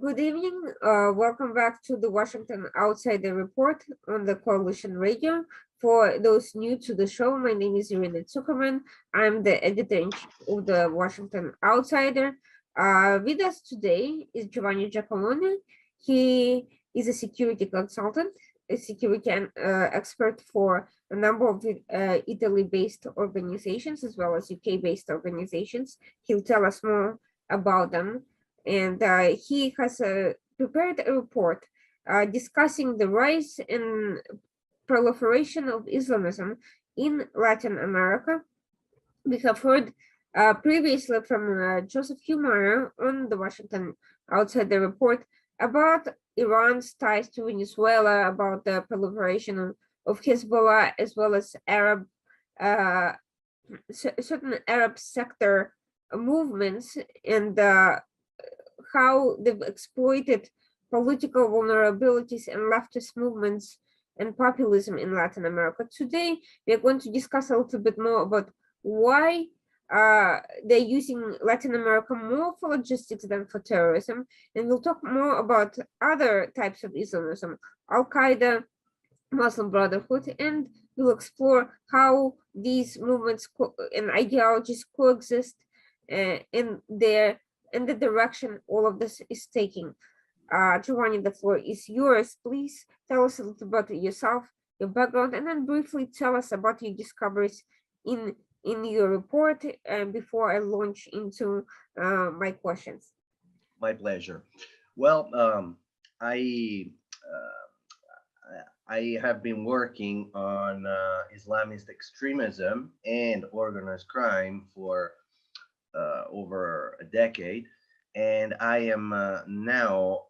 Good evening. Welcome back to the Washington Outsider Report on the Coalition Radio. For those new to the show, my name is Irina Zuckerman. I'm the editor-in-chief of the Washington Outsider. With us today is Giovanni Giacalone. He is a security consultant, a security expert for a number of Italy-based organizations as well as UK-based organizations. He'll tell us more about them. And he has prepared a report discussing the rise and proliferation of Islamism in Latin America. We have heard previously from Joseph Humara on the Washington Outsider Report about Iran's ties to Venezuela, about the proliferation of Hezbollah, as well as certain Arab sector movements, and how they've exploited political vulnerabilities and leftist movements and populism in Latin America. Today, we are going to discuss a little bit more about why they're using Latin America more for logistics than for terrorism. And we'll talk more about other types of Islamism, Al-Qaeda, Muslim Brotherhood, and we'll explore how these movements and ideologies coexist in the direction all of this is taking. Giovanni, the floor is yours. Please tell us a little about yourself, your background, and then briefly tell us about your discoveries in your report before I launch into my questions. My pleasure. Well, I have been working on Islamist extremism and organized crime for over a decade, and I am now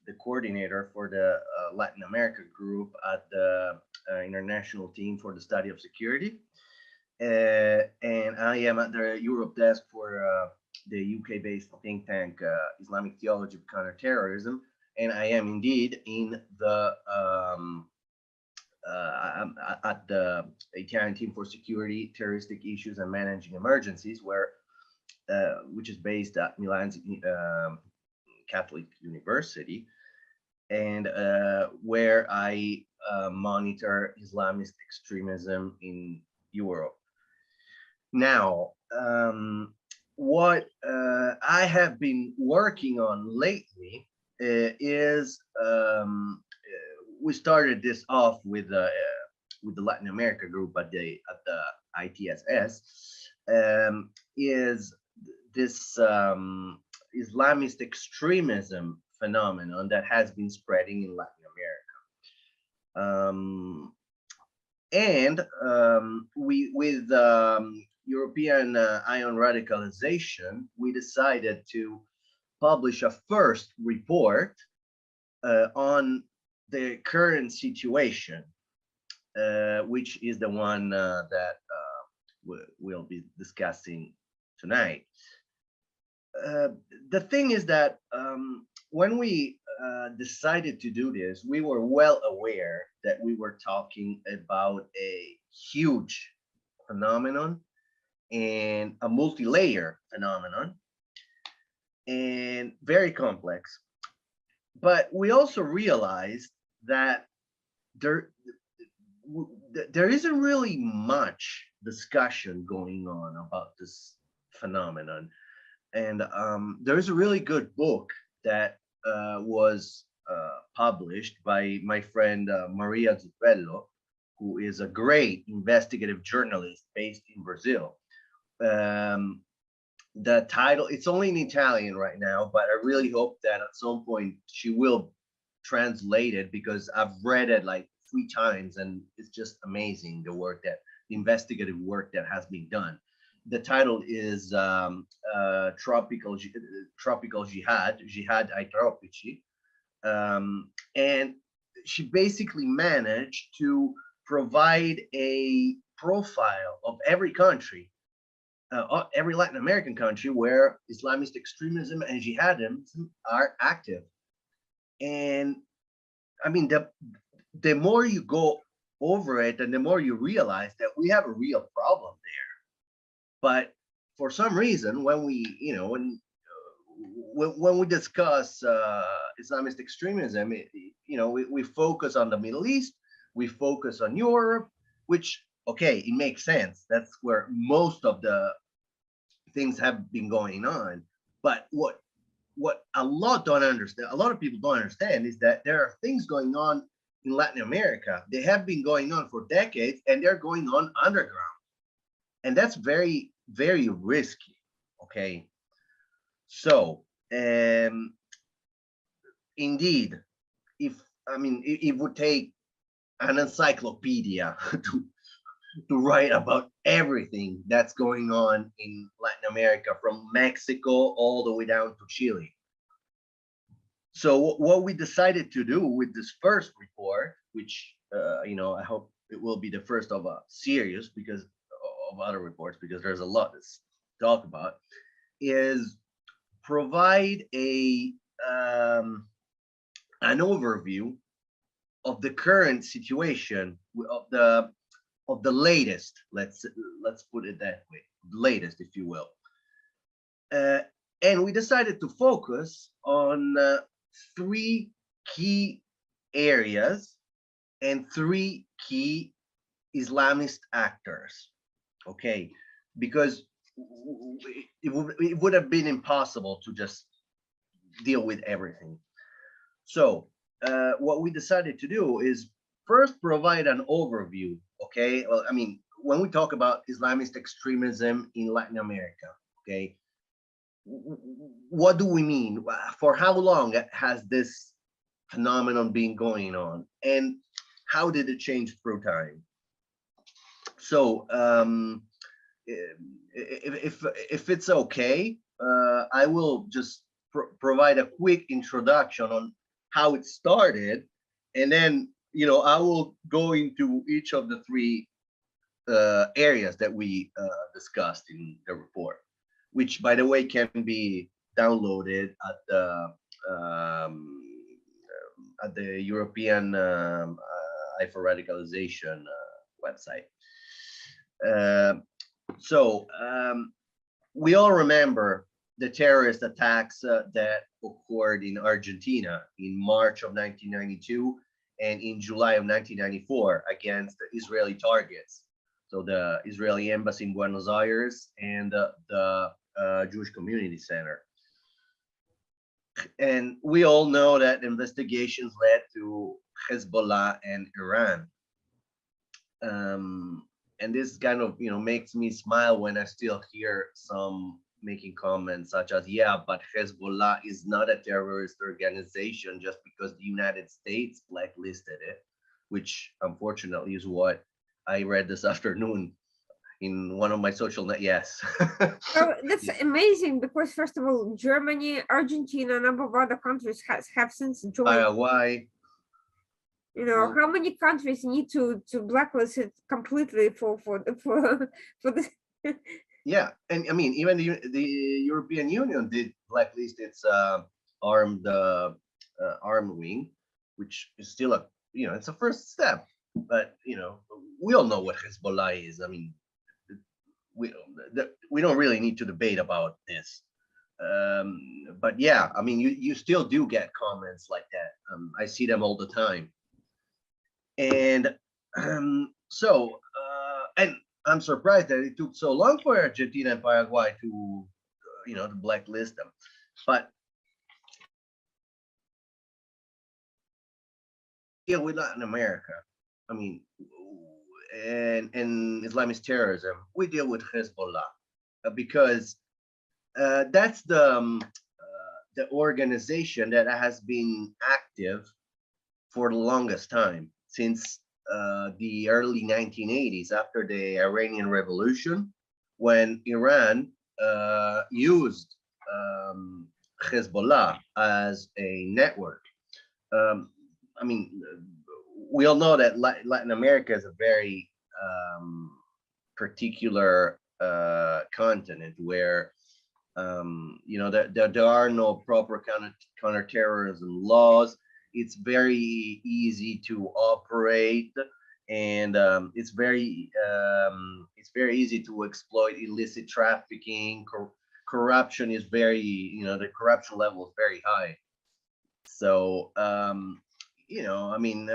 the coordinator for the Latin America group at the International Team for the Study of Security, and I am at the Europe desk for the UK-based think tank Islamic Theology of Counterterrorism, and I am indeed in the at the Italian Team for Security, Terroristic Issues and Managing Emergencies, where which is based at Milan's Catholic University, and where I monitor Islamist extremism in Europe. Now, what I have been working on lately is we started this off with the Latin America group at the ITSS, is this Islamist extremism phenomenon that has been spreading in Latin America. With European Eye on Radicalization, we decided to publish a first report on the current situation, which is the one that we'll be discussing tonight. The thing is that when we decided to do this, we were well aware that we were talking about a huge phenomenon and a multi-layer phenomenon and very complex. But we also realized that there isn't really much discussion going on about this phenomenon. And there's a really good book that was published by my friend Maria Zuppello, who is a great investigative journalist based in Brazil. The title, it's only in Italian right now, but I really hope that at some point she will translate it, because I've read it like 3 times and it's just amazing, the investigative work that has been done. The title is Tropical Jihad ai Tropici, and she basically managed to provide a profile of every country, every Latin American country where Islamist extremism and jihadism are active. And I mean, the more you go over it, and the more you realize that we have a real problem there. But for some reason, when when we discuss Islamist extremism, we focus on the Middle East, we focus on Europe, which, okay, it makes sense. That's where most of the things have been going on. But what a lot of people don't understand is that there are things going on in Latin America. They have been going on for decades, and they're going on underground, and that's very, very risky. Okay, so indeed, it would take an encyclopedia to write about everything that's going on in Latin America, from Mexico all the way down to Chile. So what we decided to do with this first report, which I hope it will be the first of a series because of other reports, because there's a lot to talk about, is provide an overview of the current situation of the latest, let's put it that way, latest, if you will. And we decided to focus on three key areas and three key Islamist actors. Okay, because it would have been impossible to just deal with everything. So what we decided to do is first provide an overview. Okay, well, when we talk about Islamist extremism in Latin America, okay, what do we mean? For how long has this phenomenon been going on, and how did it change through time? So if it's okay, I will just provide a quick introduction on how it started, and then I will go into each of the three areas that we discussed in the report, which, by the way, can be downloaded at the European Eye for Radicalization website. So we all remember the terrorist attacks that occurred in Argentina in March of 1992 and in July of 1994 against the Israeli targets. So the Israeli embassy in Buenos Aires and the Jewish Community Center. And we all know that investigations led to Hezbollah and Iran. And this kind of makes me smile when I still hear some making comments such as, yeah, but Hezbollah is not a terrorist organization just because the United States blacklisted it, which unfortunately is what I read this afternoon in one of my social net. Yes. Oh, that's amazing, because first of all, Germany, Argentina, a number of other countries have since joined. Paraguay. How many countries need to blacklist it completely for this? Yeah, and even the European Union did blacklist its armed wing, which is still it's a first step. But we all know what Hezbollah is. We don't really need to debate about this. But yeah, you still do get comments like that. I see them all the time. And so and I'm surprised that it took so long for Argentina and Paraguay to to blacklist them. But yeah, with Latin America, and Islamist terrorism, we deal with Hezbollah because that's the organization that has been active for the longest time, since the early 1980s, after the Iranian Revolution, when Iran used Hezbollah as a network. We all know that Latin America is a very particular continent where there are no proper counterterrorism laws. It's very easy to operate, and it's very easy to exploit illicit trafficking, corruption is very, the corruption level is very high. So, I mean,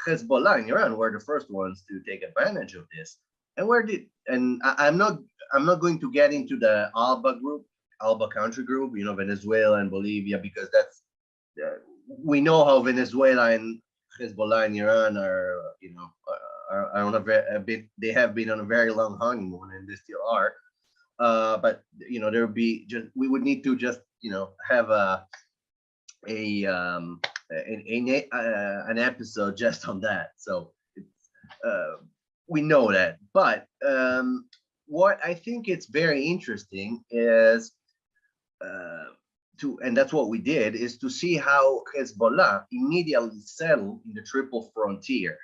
Hezbollah and Iran were the first ones to take advantage of this. And I'm not going to get into the Alba country group, Venezuela and Bolivia, because that's, we know how Venezuela and Hezbollah and Iran are on a bit, they have been on a very long honeymoon, and they still are. But there would be just, we would need to just have an episode just on that. So we know that. But what I think it's very interesting is and that's what we did, is to see how Hezbollah immediately settled in the Triple Frontier.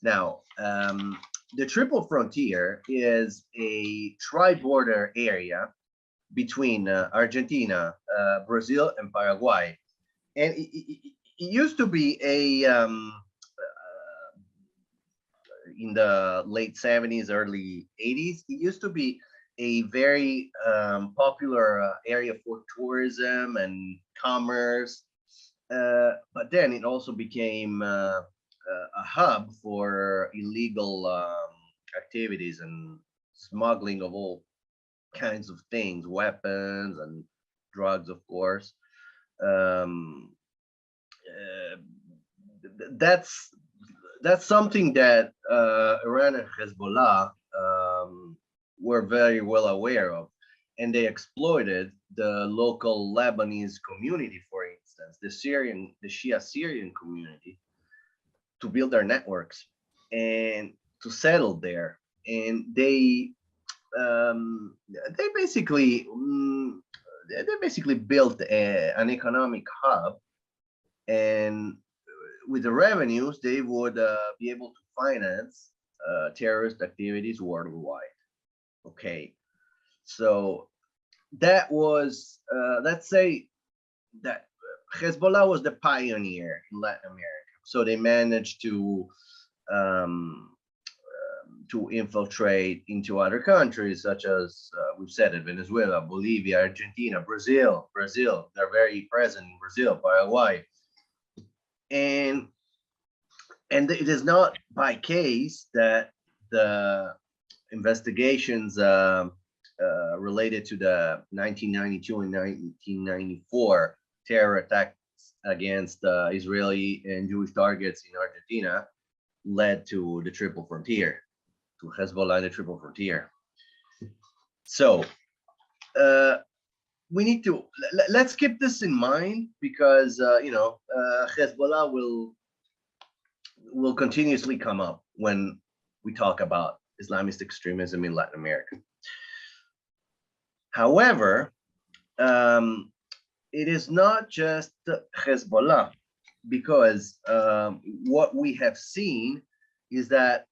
Now, the Triple Frontier is a tri-border area between Argentina, Brazil, and Paraguay. And it used to be in the late 70s, early 80s, it used to be a very popular area for tourism and commerce. But then it also became a hub for illegal activities and smuggling of all kinds of things, weapons and drugs, of course. That's something that Iran and Hezbollah were very well aware of, and they exploited the local Lebanese community, for instance, the Shia Syrian community, to build their networks and to settle there. And they basically built an economic hub, and with the revenues they would be able to finance terrorist activities worldwide. Okay, so that was let's say that Hezbollah was the pioneer in Latin America. So they managed to infiltrate into other countries, such as we've said it, Venezuela, Bolivia, Argentina, Brazil. They're very present in Brazil, Paraguay, and it is not by case that the investigations related to the 1992 and 1994 terror attacks against Israeli and Jewish targets in Argentina led to the Triple Frontier, to Hezbollah and the Triple Frontier. So we need to let's keep this in mind, because Hezbollah will continuously come up when we talk about Islamist extremism in Latin America. However, it is not just Hezbollah, because what we have seen is that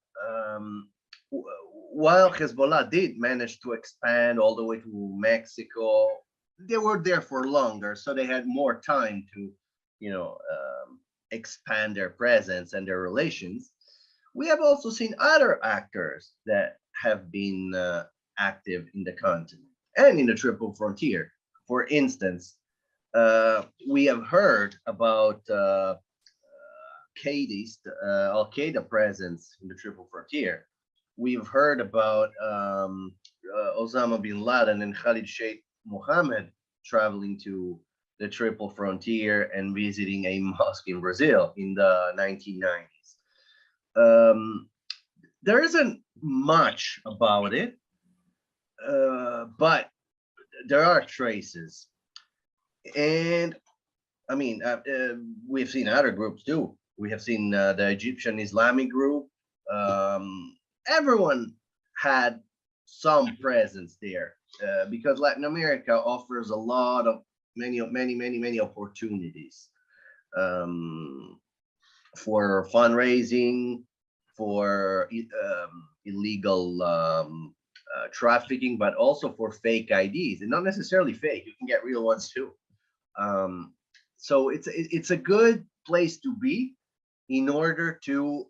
while Hezbollah did manage to expand all the way to Mexico, they were there for longer, so they had more time to, expand their presence and their relations. We have also seen other actors that have been active in the continent and in the Triple Frontier. For instance, we have heard about Al-Qaeda presence in the Triple Frontier. We've heard about Osama bin Laden and Khalid Sheikh Mohammed traveling to the Triple Frontier and visiting a mosque in Brazil in the 1990s. There isn't much about it, but there are traces. And I mean, we've seen other groups too. We have seen the Egyptian Islamic group. Everyone had some presence there, because Latin America offers a lot of many opportunities for fundraising, for illegal trafficking, but also for fake IDs, and not necessarily fake. You can get real ones too. So it's a good place to be in order to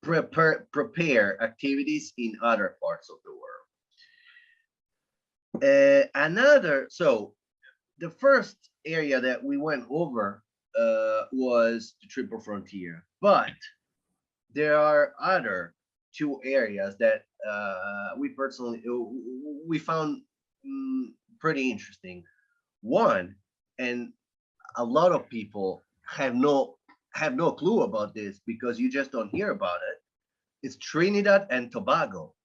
prepare activities in other parts of the world. So the first area that we went over was the Triple Frontier, but there are other two areas that we found pretty interesting. One, and a lot of people have no clue about this because you just don't hear about it. It's Trinidad and Tobago.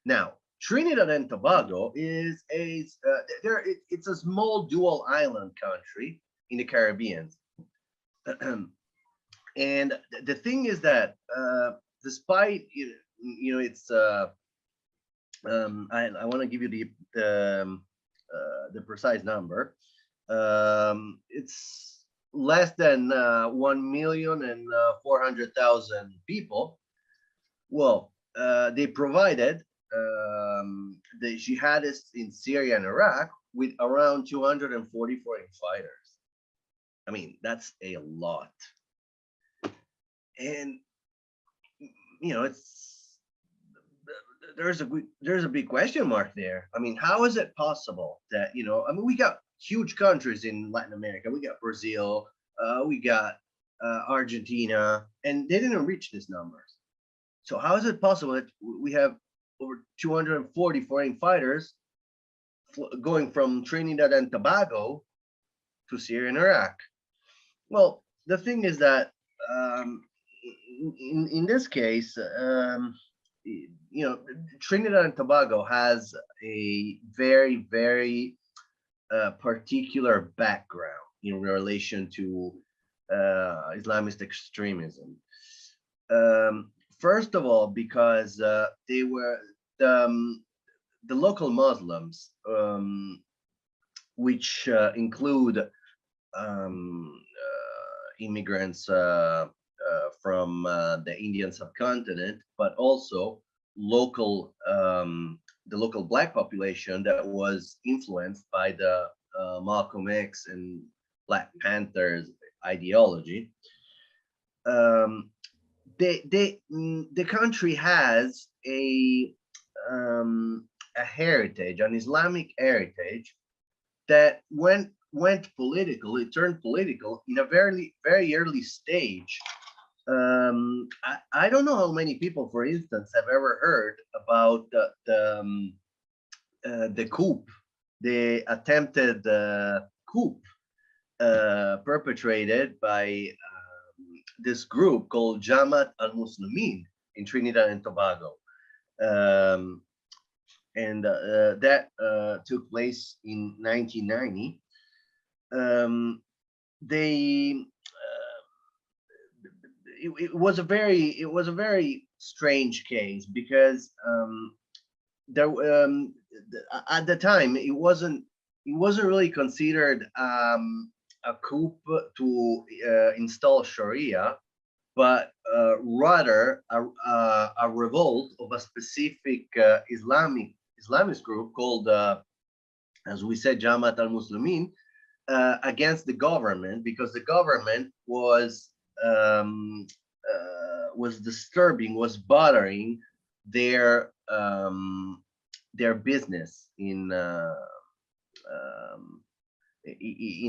Now, Trinidad and Tobago is it's a small dual island country in the Caribbean. And the thing is that despite it's I want to give you the precise number. It's less than 1,400,000 people. Well, they provided the jihadists in Syria and Iraq with around 240 foreign fighters. I mean, that's a lot. And there's a big question mark there. I mean, how is it possible that we got huge countries in Latin America. We got Brazil, we got Argentina, and they didn't reach these numbers. So how is it possible that we have over 240 foreign fighters going from Trinidad and Tobago to Syria and Iraq? Well, the thing is that in this case, Trinidad and Tobago has a very, very particular background in relation to Islamist extremism. First of all, because they were the local Muslims, which include immigrants from the Indian subcontinent, but also the local Black population that was influenced by the Malcolm X and Black Panthers ideology. The country has a heritage, an Islamic heritage that went political. It turned political in a very, very early stage. I don't know how many people, for instance, have ever heard about the coup, the attempted coup perpetrated by this group called Jamaat al-Muslimin in Trinidad and Tobago. And that took place in 1990. It was a very strange case because there at the time it wasn't really considered a coup to install Sharia, but rather a revolt of a specific Islamist group called, as we said, Jamaat al-Muslimin, against the government, because the government was disturbing, was bothering their business in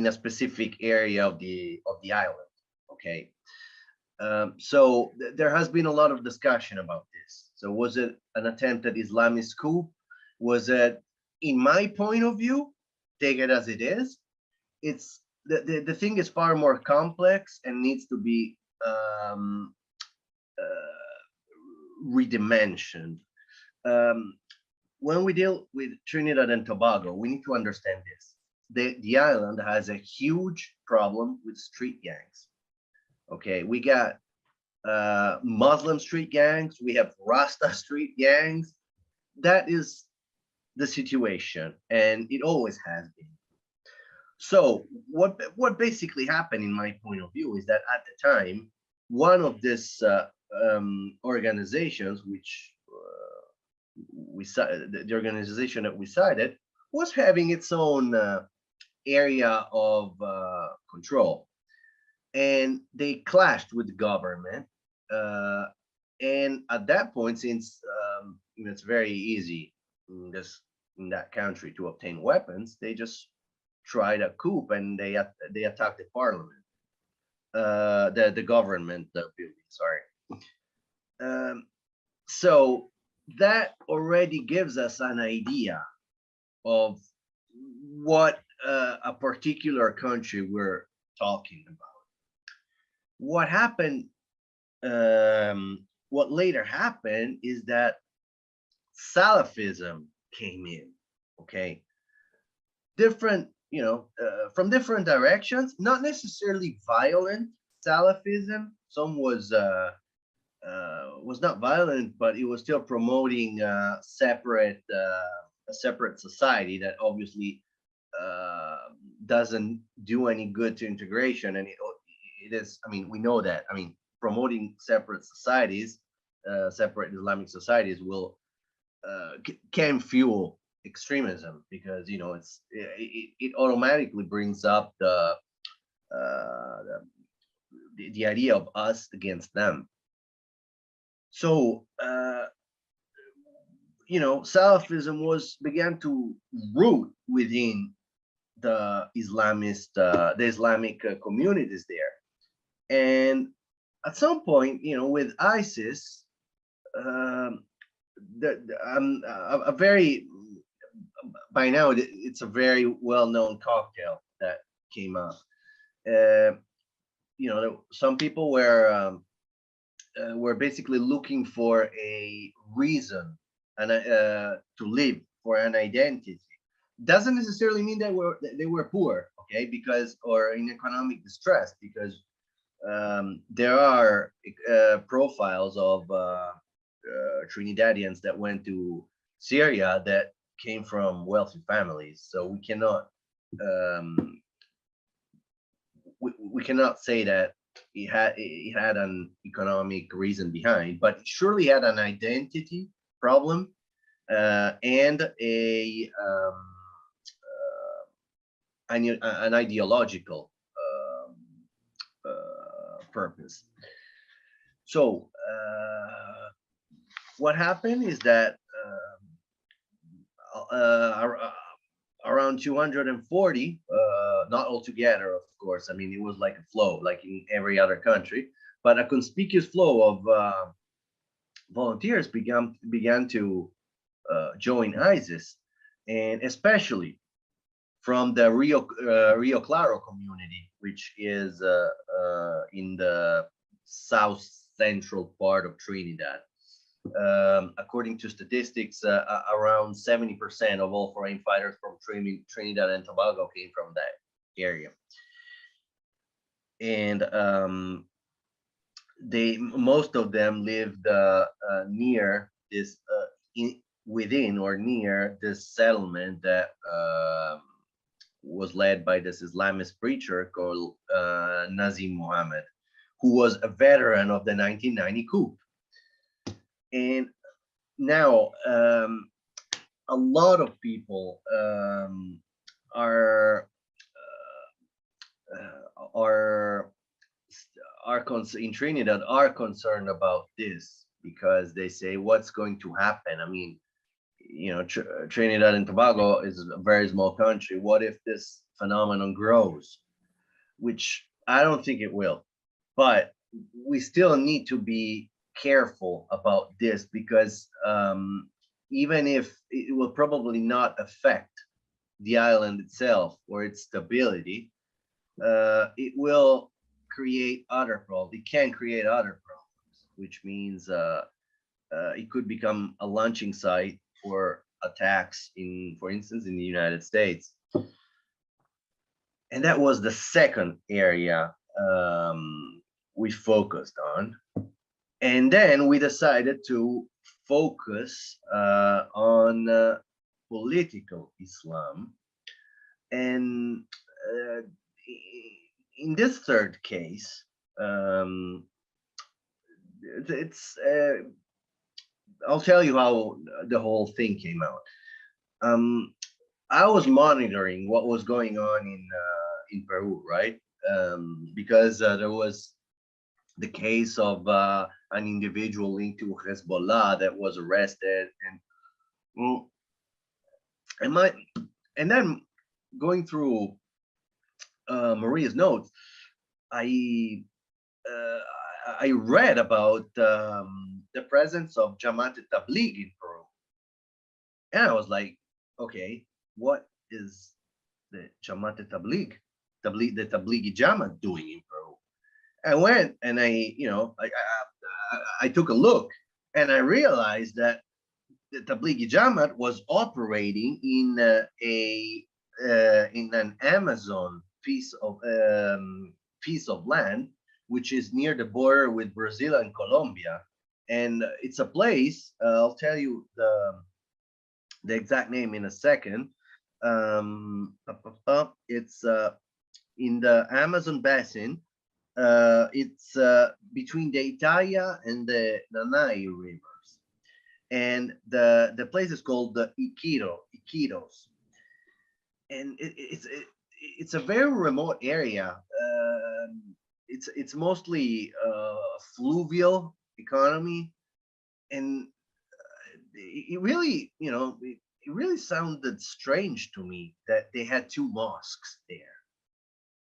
a specific area of the island. Okay, so there has been a lot of discussion about this. So was it an attempted Islamist coup? Was it, in my point of view, take it as it is, it's the thing is far more complex and needs to be redimensioned. When we deal with Trinidad and Tobago, we need to understand this. The island has a huge problem with street gangs. Okay, we got Muslim street gangs, we have Rasta street gangs. That is the situation, and it always has been. So what basically happened, in my point of view, is that at the time, one of these organizations, which the organization that we cited, was having its own area of control, and they clashed with the government. And at that point, since it's very easy, just in that country to obtain weapons, they just tried a coup and they attacked the parliament, the government building. Sorry. So that already gives us an idea of what a particular country we're talking about. What happened, what later happened is that salafism came in, okay? Different, from different directions, not necessarily violent salafism. Some was not violent, but it was still promoting a separate society that obviously doesn't do any good to integration. And it is, I mean, we know that. I mean, promoting separate societies, separate Islamic societies will can fuel extremism, because it automatically brings up the idea of us against them. So Salafism began to root within the Islamic communities there, and at some point, with ISIS, a very, by now it's a very well-known cocktail that came up. Some people were basically looking for a reason and to live, for an identity. Doesn't necessarily mean that they were poor, okay, or in economic distress, because there are profiles of Trinidadians that went to Syria that came from wealthy families. So we cannot we cannot say that it had an economic reason behind, but it surely had an identity problem and an ideological purpose. So what happened is that around 240, not altogether, of course. I mean, it was like a flow, like in every other country, but a conspicuous flow of volunteers began to join ISIS, and especially from the Rio Claro community, which is in the south central part of Trinidad. According to statistics, around 70% of all foreign fighters from Trinidad and Tobago came from that area, and most of them lived near this, within or near this settlement that was led by this Islamist preacher called Nazim Mohammed, who was a veteran of the 1990 coup. And now a lot of people in Trinidad are concerned about this, because they say, what's going to happen? I mean, Trinidad and Tobago is a very small country. What if this phenomenon grows? Which I don't think it will, but we still need to be careful about this, because even if it will probably not affect the island itself or its stability, it will create other problems. It can create other problems, which means it could become a launching site for attacks for instance, in the United States. And that was the second area we focused on. And then we decided to focus on political Islam. And in this third case, it's I'll tell you how the whole thing came out. I was monitoring what was going on in Peru, right? Because there was the case of an individual linked to Hezbollah that was arrested, and And then going through Maria's notes, I uh, I read about the presence of Jamaat Tabligh in Peru, and I was like, okay, what is the Jamaat the Tablighi Jamaat doing in Peru? I went and I took a look, and I realized that the Tablighi Jamaat was operating in an Amazon piece of land, which is near the border with Brazil and Colombia, and it's a place. I'll tell you the exact name in a second. It's in the Amazon basin. It's between the Italia and the Nanay rivers, and the place is called the Iquitos, and it's a very remote area. It's mostly fluvial economy, and it really, it really sounded strange to me that they had two mosques there.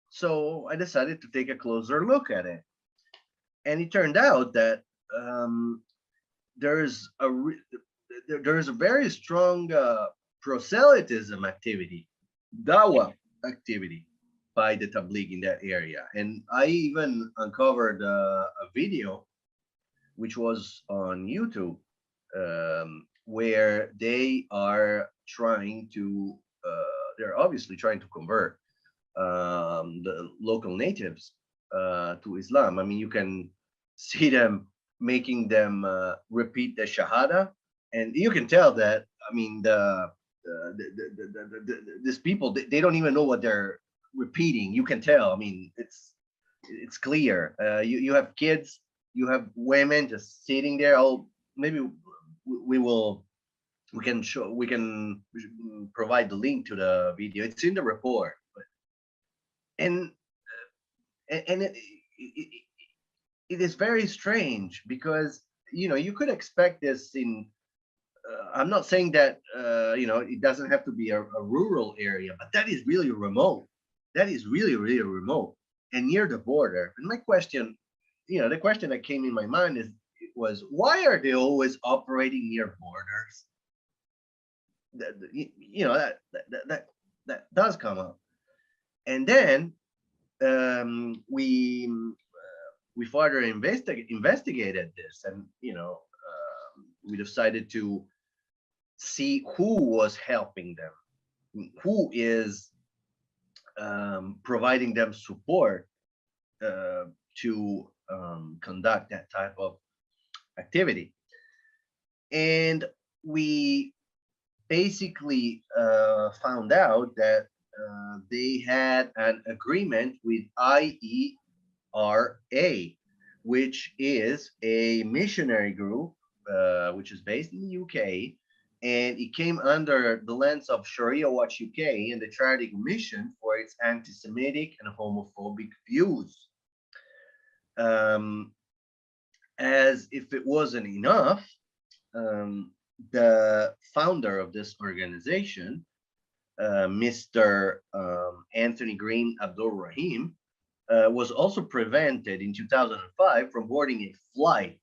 So I decided to take a closer look at it, and it turned out that um, there's a there's a very strong proselytism activity, dawa activity by the Tabligh in that area, and I even uncovered a video which was on YouTube, where they are trying to they're obviously trying to convert the local natives to Islam. I mean, you can see them making them repeat the Shahada, and you can tell that. I mean, these people, they don't even know what they're repeating. You can tell. I mean, it's clear. You have kids, you have women just sitting there. Oh, maybe we can provide the link to the video. It's in the report, and it, it is very strange because you could expect this in. I'm not saying that it doesn't have to be a rural area, but that is really remote. That is really really remote and near the border. And my question, the question that came in my mind was why are they always operating near borders? That does come up, and then we further investigated this, and we decided to see who was helping them, who is providing them support to conduct that type of activity. And we basically found out that they had an agreement with IERA, which is a missionary group which is based in the UK, and it came under the lens of Sharia Watch UK and the Charity Commission for its anti-Semitic and homophobic views. As if it wasn't enough, the founder of this organization, Mr. Anthony Green Abdul Rahim, was also prevented in 2005 from boarding a flight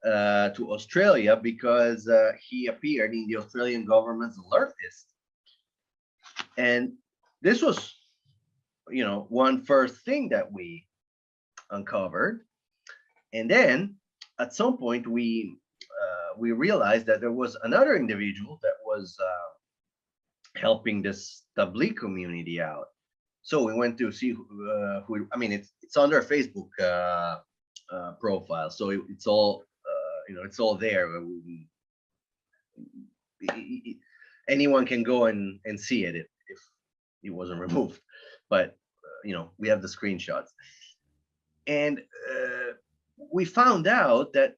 to Australia because he appeared in the Australian government's alert list. And this was, one first thing that we uncovered. And then at some point we realized that there was another individual that was helping this Tabligh community out. So we went to see who. I mean, it's on their Facebook profile, so it's all it's all there. Anyone can go and see it if it wasn't removed, but we have the screenshots, and we found out that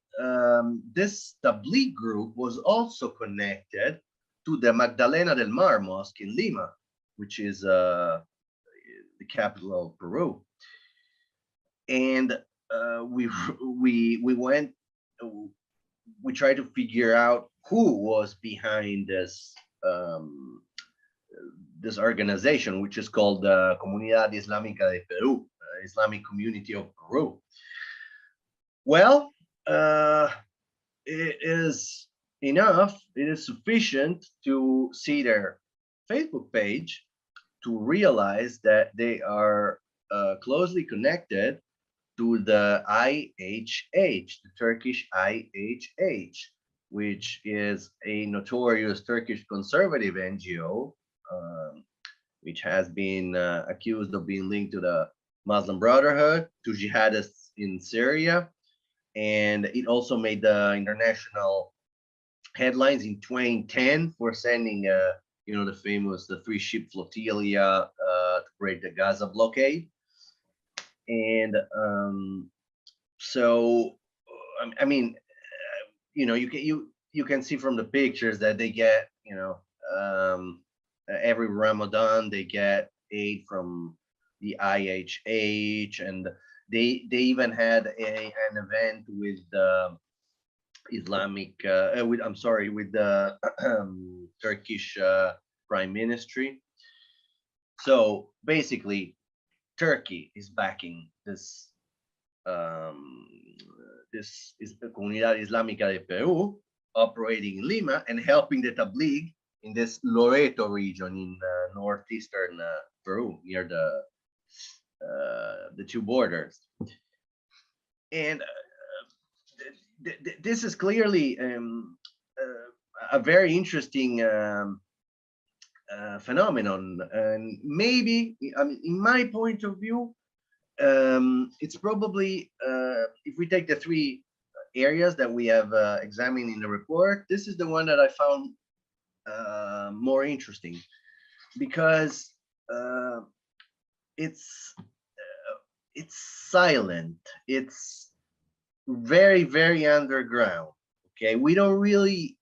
this Tabligh group was also connected to the Magdalena del Mar Mosque in Lima, which is the capital of Peru. And we went, we tried to figure out who was behind this this organization, which is called Comunidad Islámica de Perú, Islamic Community of Peru. Well, it is enough, it is sufficient to see their Facebook page to realize that they are closely connected to the IHH, the Turkish IHH, which is a notorious Turkish conservative NGO, which has been accused of being linked to the Muslim Brotherhood, to jihadists in Syria, and it also made the international headlines in 2010 for sending, the famous the 3-ship flotilla to break the Gaza blockade. And so, I mean, you can see from the pictures that they get, every Ramadan they get aid from the IHH, and they even had an event with the Islamic, with the Turkish Prime Ministry. So basically, Turkey is backing this this is the Comunidad Islámica de Perú, operating in Lima and helping the Tabligh in this Loreto region in northeastern Peru, near the two borders. And this is clearly a very interesting phenomenon, and maybe, I mean, in my point of view, it's probably, if we take the 3 areas that we have examined in the report, this is the one that I found more interesting, because it's silent, it's very, very underground. Okay, we don't really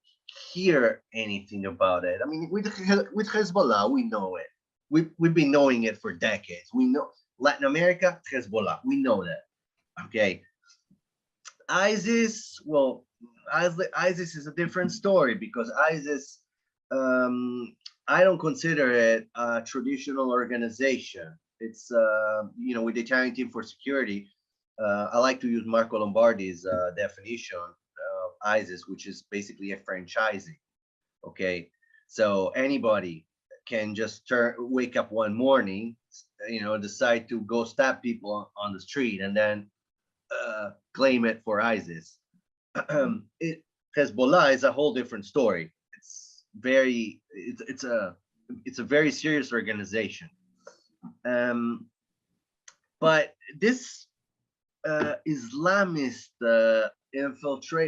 hear anything about it. I mean, with Hezbollah, we know it. We've been knowing it for decades. We know Latin America, Hezbollah. We know that. Okay. ISIS, well, ISIS is a different story, because ISIS, I don't consider it a traditional organization. It's, with the Italian Team for Security, I like to use Marco Lombardi's definition of ISIS, which is basically a franchising. Okay, so anybody can just wake up one morning, decide to go stab people on the street, and then claim it for ISIS. Hezbollah is a whole different story. It's a very serious organization. But this Islamist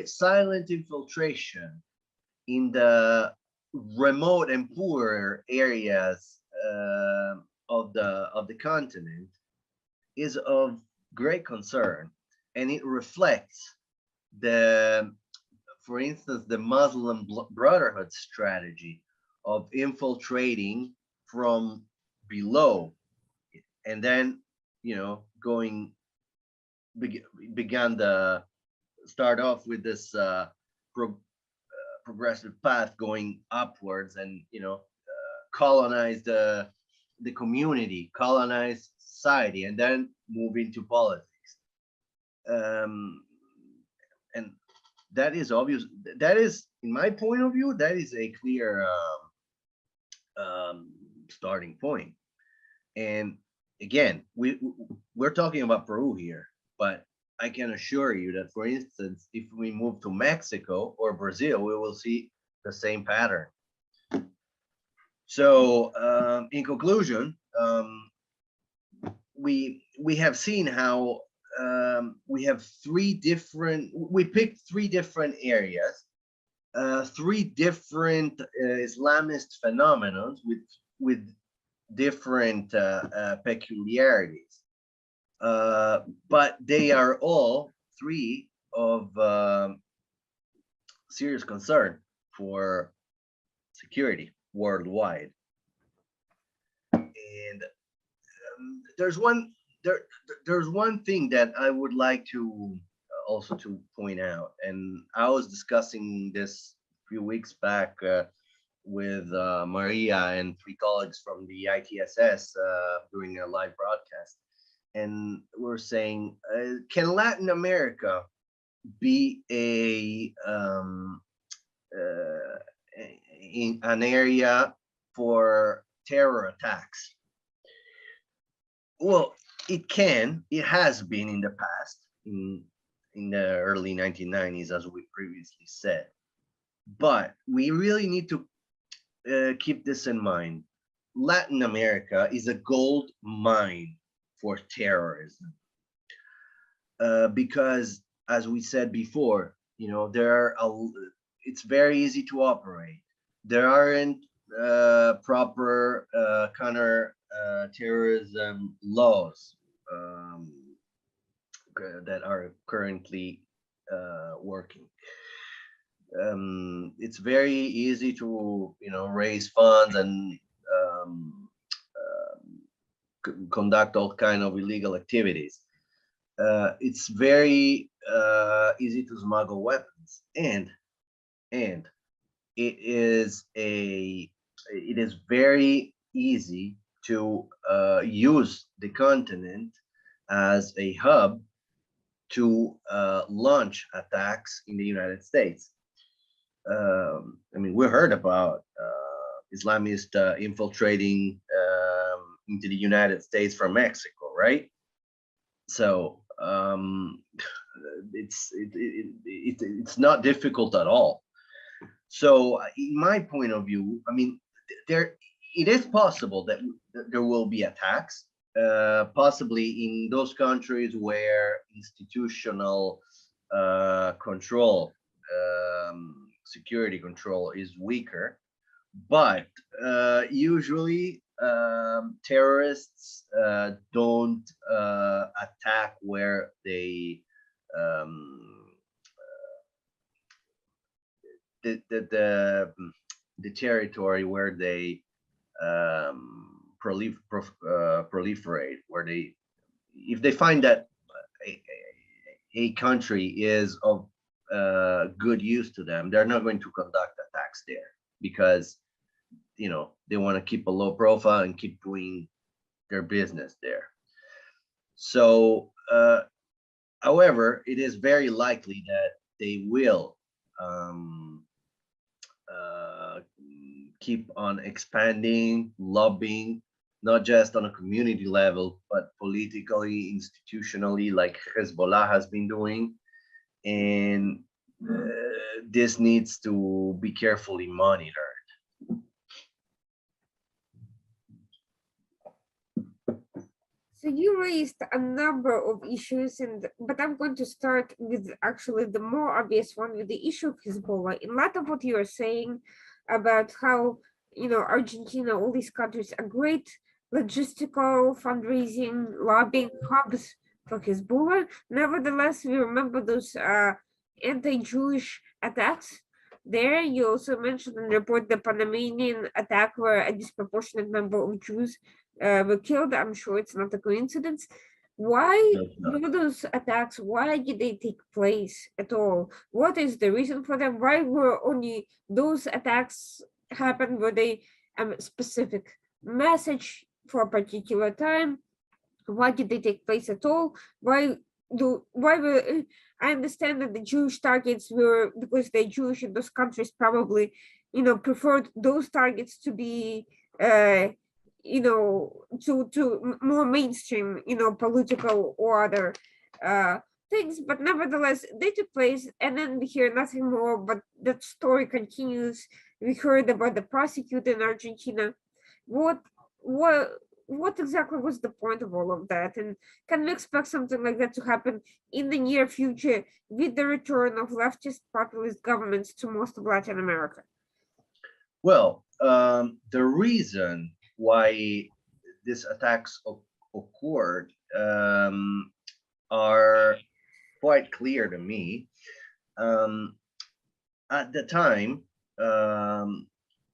silent infiltration in the remote and poorer areas of the continent is of great concern, and it reflects for instance, the Muslim Brotherhood strategy of infiltrating from below, and then start off with this progressive path going upwards, and colonize the community, colonize society, and then move into politics. And that is obvious. That is, in my point of view, that is a clear starting point. And again, we're talking about Peru here, but I can assure you that, for instance, if we move to Mexico or Brazil, we will see the same pattern. So, in conclusion, we have seen how we picked 3 different areas, 3 different Islamist phenomena with different peculiarities, but they are all 3 of serious concern for security worldwide. And there's one thing that I would like to also to point out, and I was discussing this a few weeks back with Maria and three colleagues from the ITSS during a live broadcast, and we're saying, can Latin America be in an area for terror attacks? Well, it can. It has been in the past, in the early 1990s, as we previously said. But we really need to keep this in mind. Latin America is a gold mine for terrorism, because, as we said before, it's very easy to operate. There aren't proper counter terrorism laws that are currently working. It's very easy to raise funds and conduct all kind of illegal activities. It's very easy to smuggle weapons, and it is very easy to use the continent as a hub to launch attacks in the United States. I mean, we heard about Islamists infiltrating into the United States from Mexico, right? So it's not difficult at all. So, in my point of view, I mean, it is possible that there will be attacks, possibly in those countries where institutional control, security control is weaker. But usually terrorists don't attack where they the territory where they proliferate, where they, if they find that a country is of good use to them, they're not going to conduct attacks there, because they want to keep a low profile and keep doing their business there. So however, it is very likely that they will keep on expanding, lobbying, not just on a community level, but politically, institutionally, like Hezbollah has been doing. And this needs to be carefully monitored. So you raised a number of issues, but I'm going to start with actually the more obvious one, with the issue of Hezbollah. In light of what you are saying about how Argentina, all these countries are great logistical, fundraising, lobbying hubs for Hezbollah. Nevertheless, we remember those anti-Jewish attacks there. You also mentioned in the report the Panamanian attack where a disproportionate number of Jews were killed. I'm sure it's not a coincidence. Why were those attacks? Why did they take place at all? What is the reason for them? Why were only those attacks happen? Were they a specific message for a particular time? Why did they take place at all? Why were I understand that the Jewish targets were because they're Jewish in those countries, probably preferred those targets to be to more mainstream, political or other things, but nevertheless they took place, and then we hear nothing more, but that story continues. We heard about the prosecutor in Argentina. What exactly was the point of all of that? And can we expect something like that to happen in the near future with the return of leftist populist governments to most of Latin America? Well, the reason why these attacks occurred are quite clear to me. At the time,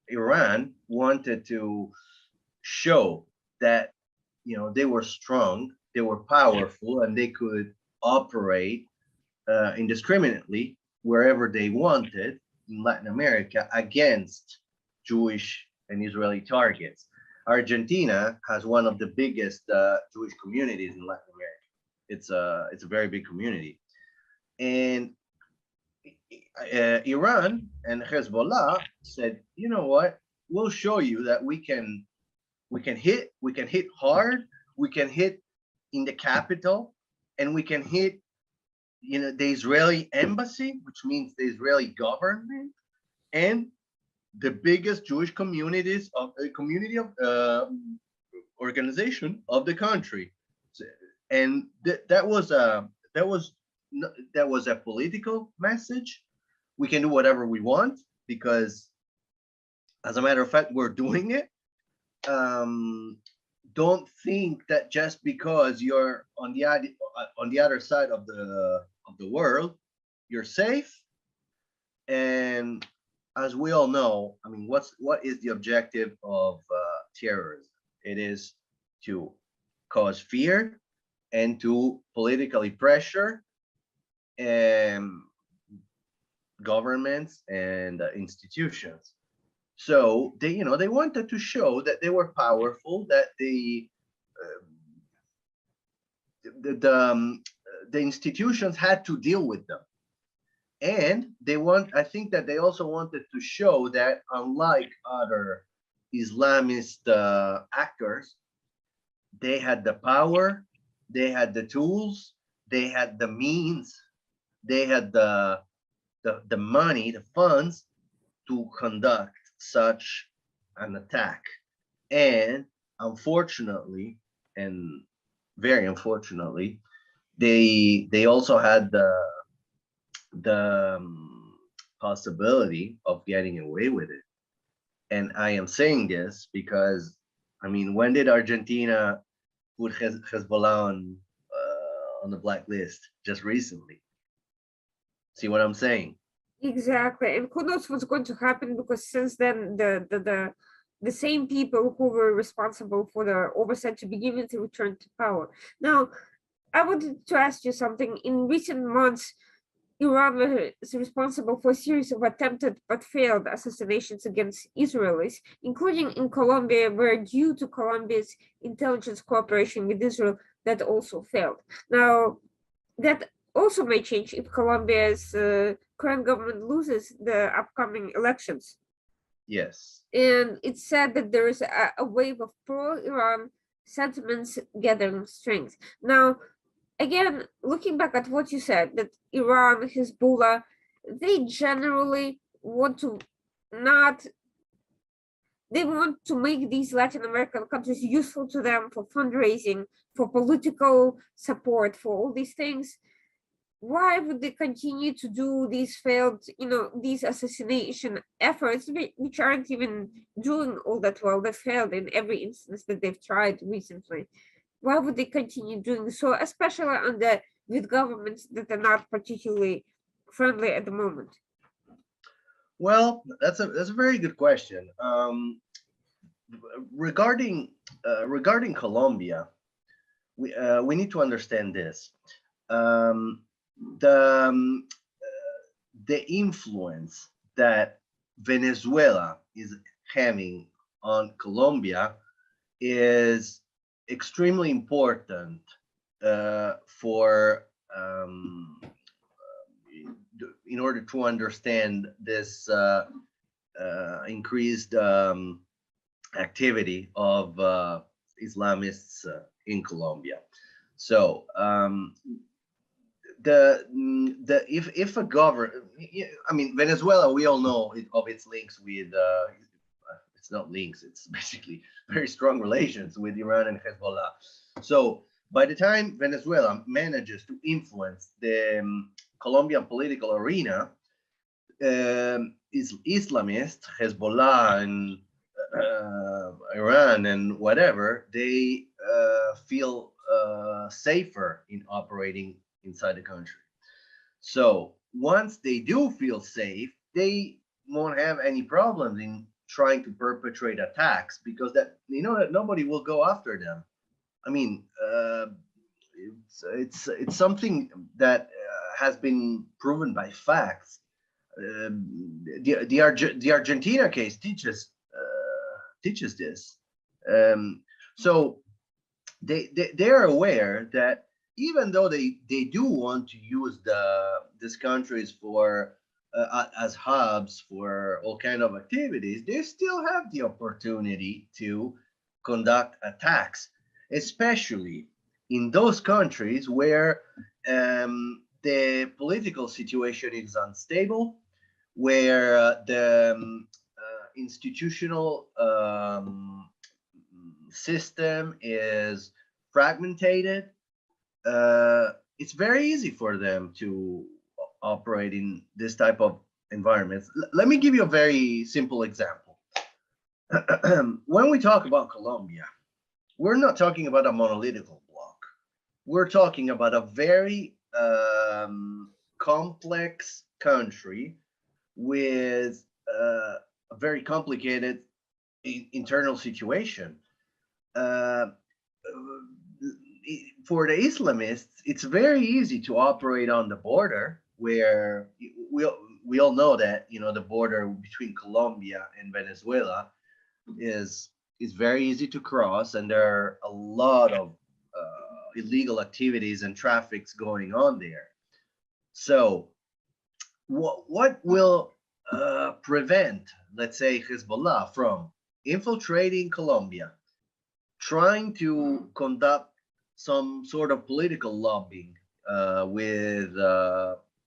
Iran wanted to show that they were strong, they were powerful, and they could operate indiscriminately wherever they wanted in Latin America against Jewish and Israeli targets. Argentina has one of the biggest Jewish communities in Latin America. It's a very big community, and Iran and Hezbollah said, you know what? We'll show you that we can hit hard, we can hit in the capital, and we can hit the Israeli embassy, which means the Israeli government, and the biggest Jewish community of organization of the country. And that was a political message. We can do whatever we want because, as a matter of fact, we're doing it. Don't think that just because you're on the other side of the world, you're safe. And as we all know, I mean, what is the objective of terrorism? It is to cause fear and to politically pressure governments and institutions. So they wanted to show that they were powerful, that the institutions had to deal with them. And I think that they also wanted to show that unlike other Islamist actors, they had the power, they had the tools, they had the means, they had the money, the funds to conduct such an attack. And unfortunately, and very unfortunately, they also had the possibility of getting away with it. And I am saying this because, I mean, when did Argentina put Hezbollah on the blacklist? Just recently. See what I'm saying? Exactly, and who knows what's going to happen, because since then the same people who were responsible for the oversight to begin with returned to power. Now, I wanted to ask you something. In recent months, Iran was responsible for a series of attempted but failed assassinations against Israelis, including in Colombia, where due to Colombia's intelligence cooperation with Israel, that also failed. Now, that also may change if Colombia's current government loses the upcoming elections. Yes. And it's said that there is a wave of pro-Iran sentiments gathering strength. Now, again, looking back at what you said, that Iran, Hezbollah, they generally want to make these Latin American countries useful to them for fundraising, for political support, for all these things. Why would they continue to do these failed, these assassination efforts, which aren't even doing all that well? They failed in every instance that they've tried recently. Why would they continue doing so, especially with governments that are not particularly friendly at the moment? Well, that's a very good question. Regarding Colombia, we need to understand this. The influence that Venezuela is having on Colombia is extremely important for in order to understand this increased activity of Islamists in Colombia. So if a government, I mean, Venezuela, we all know of its links with it's not links, it's basically very strong relations with Iran and Hezbollah. So by the time Venezuela manages to influence the Colombian political arena, Islamists, Hezbollah and Iran and whatever, they feel safer in operating inside the country. So once they do feel safe, they won't have any problems in trying to perpetrate attacks, because that nobody will go after them. I mean, it's something that has been proven by facts. The Argentina case teaches teaches this. So they're aware that even though they do want to use these countries for as hubs for all kind of activities, they still have the opportunity to conduct attacks, especially in those countries where the political situation is unstable, where the institutional system is fragmented. It's very easy for them to operate in this type of environments. Let me give you a very simple example. When we talk about Colombia, we're not talking about a monolithic bloc. We're talking about a very complex country with a very complicated internal situation. For the Islamists, it's very easy to operate on the border, where we all know that the border between Colombia and Venezuela is very easy to cross, and there are a lot of illegal activities and traffics going on there. So what will prevent, let's say, Hezbollah from infiltrating Colombia, trying to conduct some sort of political lobbying with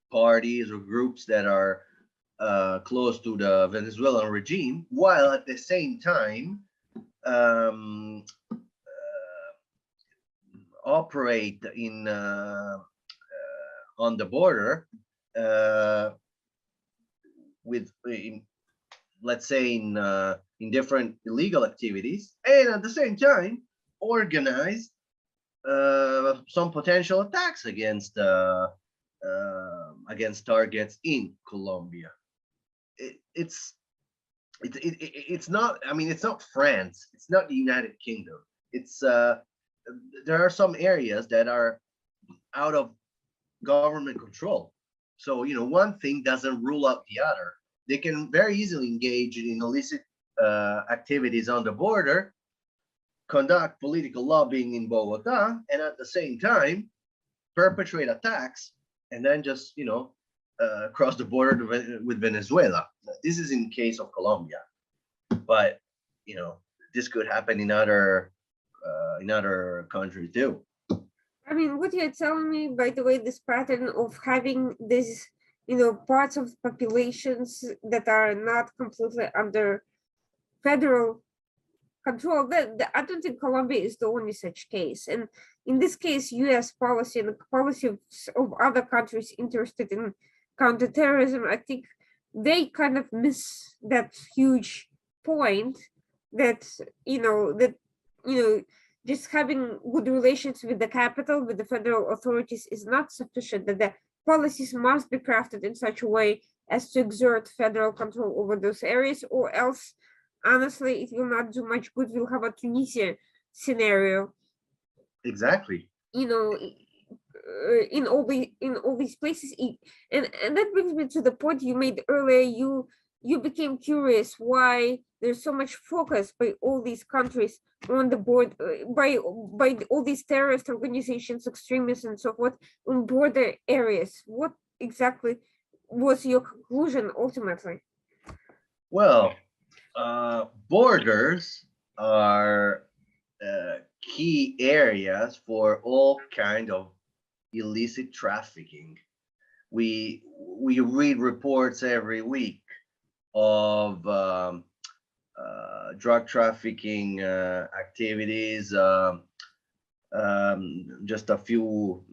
parties or groups that are close to the Venezuelan regime, while at the same time operate in on the border with, let's say, in different illegal activities, and at the same time organize some potential attacks against targets in Colombia. It's not. I mean, it's not France. It's not the United Kingdom. It's there are some areas that are out of government control. So one thing doesn't rule out the other. They can very easily engage in illicit activities on the border, conduct political lobbying in Bogota, and at the same time perpetrate attacks, and then just cross the border with Venezuela. This is in case of Colombia, but this could happen in other countries too. I mean, what you're telling me, by the way, this pattern of having these, parts of populations that are not completely under federal control, I don't think Colombia is the only such case. And in this case, U.S. policy and the policy of other countries interested in counterterrorism, I think they kind of miss that huge point that, just having good relations with the capital, with the federal authorities is not sufficient, that the policies must be crafted in such a way as to exert federal control over those areas, or else, honestly, it will not do much good. We'll have a Tunisia scenario. Exactly. In all these places, and that brings me to the point you made earlier. You became curious why there's so much focus by all these countries on the board, by all these terrorist organizations, extremists, and so forth, on border areas. What exactly was your conclusion ultimately? Well, borders are key areas for all kind of illicit trafficking. We read reports every week of drug trafficking activities. Just a few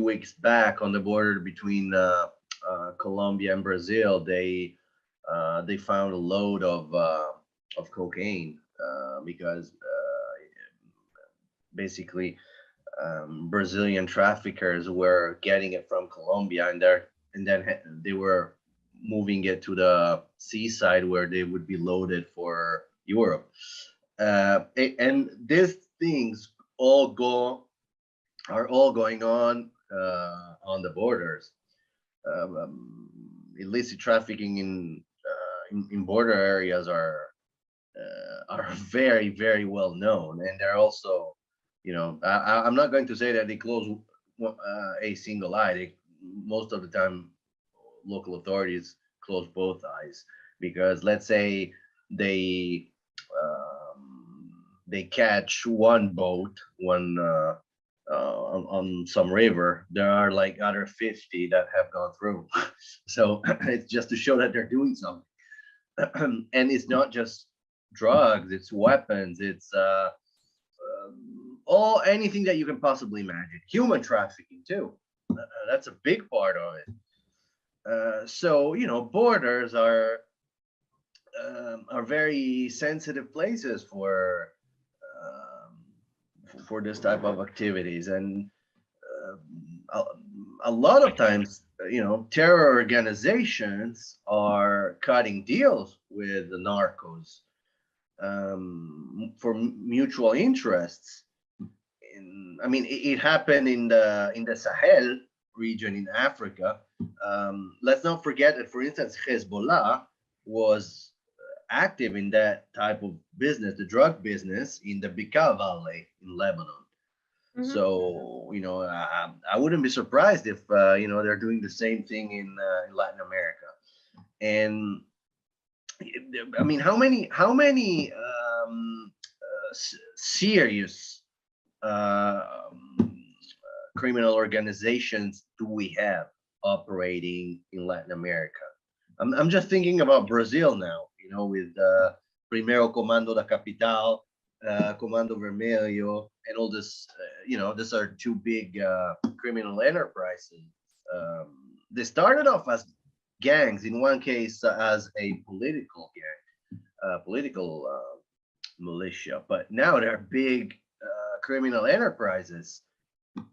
weeks back, on the border between Colombia and Brazil, they found a load of cocaine because basically Brazilian traffickers were getting it from Colombia, and then they were moving it to the seaside where they would be loaded for Europe. And these things are all going on the borders. Illicit trafficking in border areas are are very, very well known, and they're also, I'm not going to say that they close a single eye. Most of the time, local authorities close both eyes, because let's say they they catch one boat, on some river, there are like other 50 that have gone through. So it's just to show that they're doing something. And it's not just drugs, it's weapons, it's all anything that you can possibly imagine. Human trafficking too. That's a big part of it. So borders are very sensitive places for this type of activities, and a, a lot of times, terror organizations are cutting deals with the narcos, for mutual interests. It happened in the Sahel region in Africa. Let's not forget that, for instance, Hezbollah was active in that type of business, the drug business, in the Bekaa Valley in Lebanon. Mhm. So, I wouldn't be surprised if, they're doing the same thing in Latin America. And how many serious criminal organizations do we have operating in Latin America? I'm just thinking about Brazil now, with Primeiro Comando da Capital, Comando Vermelho, and all this. These are two big criminal enterprises. They started off as gangs, in one case as a political gang, political militia, but now they're big criminal enterprises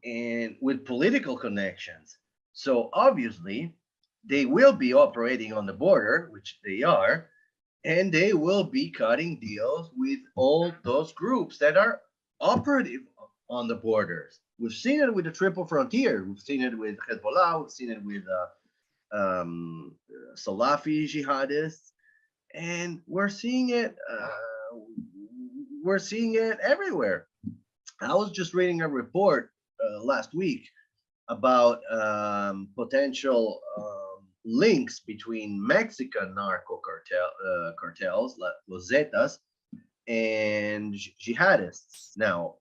and with political connections. So obviously, they will be operating on the border, which they are, and they will be cutting deals with all those groups that are operative on the borders. We've seen it with the Triple Frontier. We've seen it with Hezbollah. We've seen it with Salafi jihadists, and we're seeing it. We're seeing it everywhere. I was just reading a report last week about potential links between Mexican narco cartels, like Los Zetas, and jihadists. Now,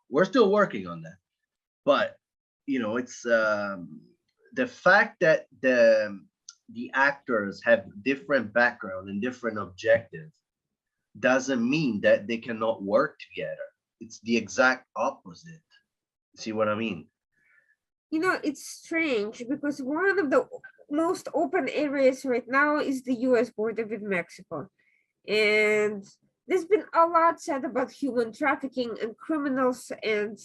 we're still working on that, but it's the fact that the actors have different background and different objectives doesn't mean that they cannot work together. It's the exact opposite. See what I mean? It's strange because one of the most open areas right now is the US border with Mexico. And there's been a lot said about human trafficking and criminals and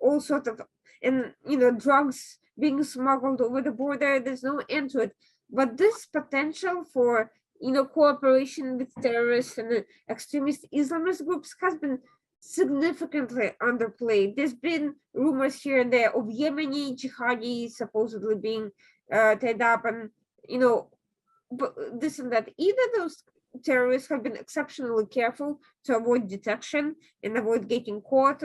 all sort of, and drugs being smuggled over the border. There's no end to it. But this potential for cooperation with terrorists and extremist Islamist groups has been significantly underplayed. There's been rumors here and there of Yemeni jihadis supposedly being tied up, and but this and that. Either those terrorists have been exceptionally careful to avoid detection and avoid getting caught,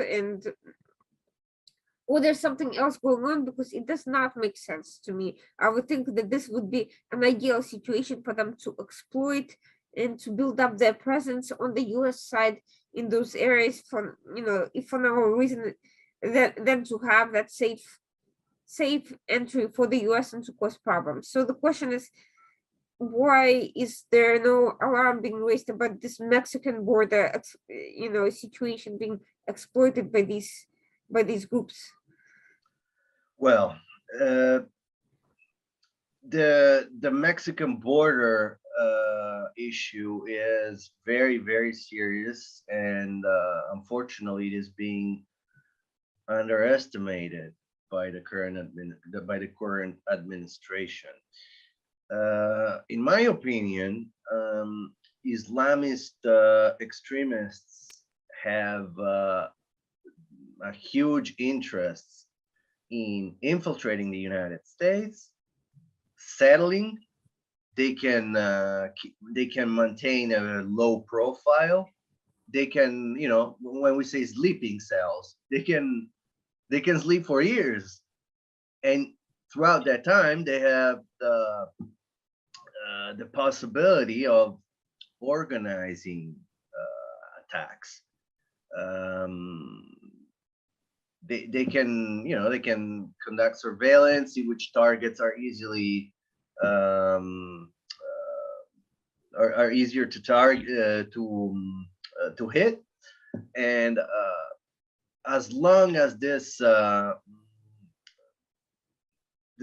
or there's something else going on, because it does not make sense to me. I would think that this would be an ideal situation for them to exploit and to build up their presence on the US side in those areas, for if for no reason than to have that safe entry for the US and to cause problems. So the question is, why is there no alarm being raised about this Mexican border situation being exploited by these groups? Well, the Mexican border issue is very, very serious, and unfortunately, it is being underestimated by the current administration. In my opinion, Islamist extremists have a huge interest in infiltrating the United States, settling, they can maintain a low profile. They can, you know, when we say sleeping cells, they can sleep for years, and throughout that time they have the possibility of organizing attacks. Um, they can, you know, they can conduct surveillance, see which targets are easily are easier to target to hit, and as long as this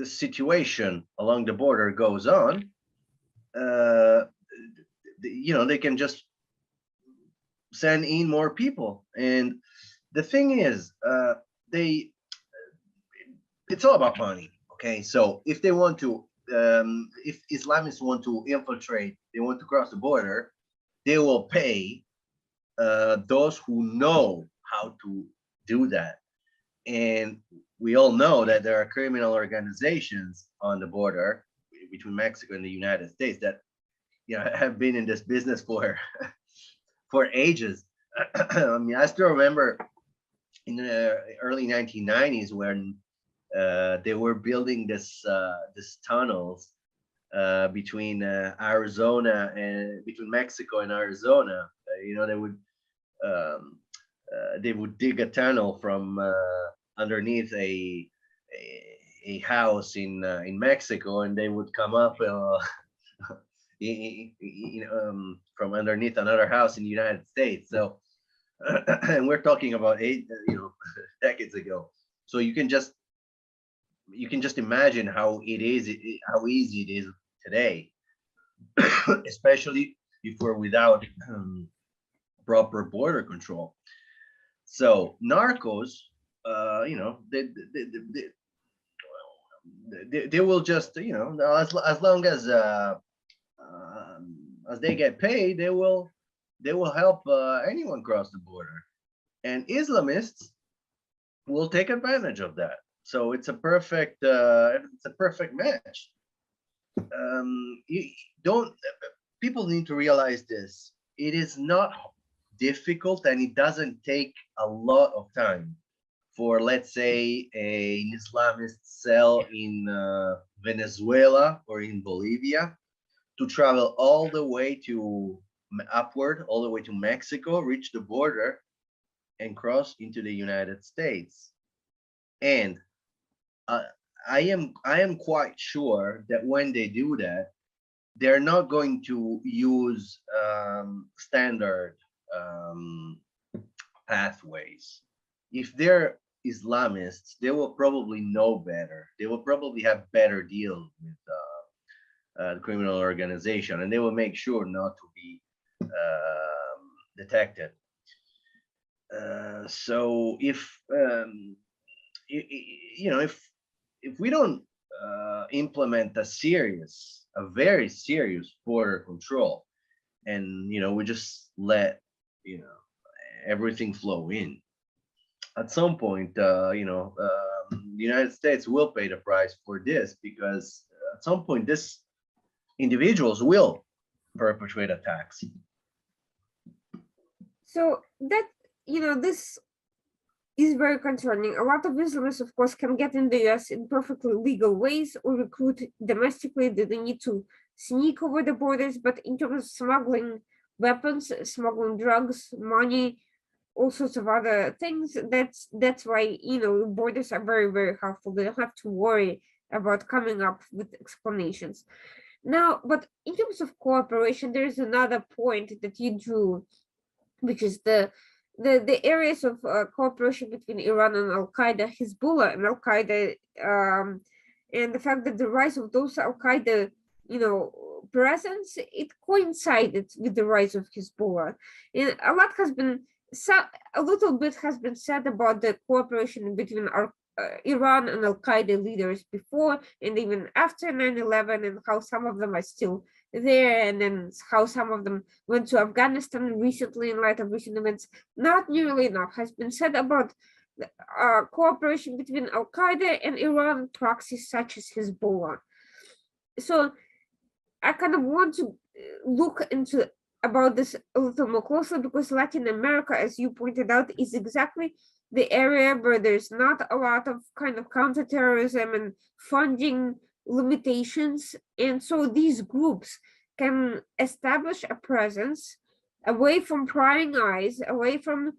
situation along the border goes on, you know, they can just send in more people. And the thing is, it's all about money. Okay, so if they want to, if Islamists want to infiltrate, they want to cross the border, they will pay those who know how to do that. And we all know that there are criminal organizations on the border between Mexico and the United States that, you know, have been in this business for for ages. I mean, I still remember in the early 1990s when they were building this tunnels between Arizona and between Mexico and Arizona. You know, they would dig a tunnel from underneath a house in Mexico, and they would come up from underneath another house in the United States. So, and we're talking about decades ago. So you can just imagine how easy it is today, especially if we're without proper border control. So narcos, you know, they will just, you know, as long as they get paid, they will help anyone cross the border, and Islamists will take advantage of that. So it's a perfect match. You don't People need to realize this. It is not difficult, and it doesn't take a lot of time for, let's say, an Islamist cell in Venezuela or in Bolivia to travel all the way to upward, all the way to Mexico, reach the border, and cross into the United States. And I am quite sure that when they do that, they're not going to use standard pathways. If they're Islamists, they will probably know better. They will probably have better deals with the criminal organization, and they will make sure not to be detected. So if you know, if we don't implement a very serious border control, and, you know, we just let, you know, everything flow in, at some point, you know, the United States will pay the price for this, because at some point, this individuals will perpetrate attacks. So that, you know, this is very concerning. A lot of Islamists, of course, can get in the US in perfectly legal ways or recruit domestically. They don't need to sneak over the borders. But in terms of smuggling weapons, smuggling drugs, money, all sorts of other things, that's why, you know, borders are very, very helpful. They don't have to worry about coming up with explanations. Now, but in terms of cooperation, there is another point that you drew, which is the areas of cooperation between Iran and Al-Qaeda, Hezbollah and Al-Qaeda, and the fact that the rise of those Al-Qaeda, you know, presence, it coincided with the rise of Hezbollah. And a little bit has been said about the cooperation between Iran and Al-Qaeda leaders before and even after 9/11, and how some of them are still there, and then how some of them went to Afghanistan recently in light of recent events. Not nearly enough has been said about cooperation between Al-Qaeda and Iran proxies such as Hezbollah. So I kind of want to look into about this a little more closely, because Latin America, as you pointed out, is exactly the area where there's not a lot of kind of counterterrorism and funding limitations. And so these groups can establish a presence away from prying eyes, away from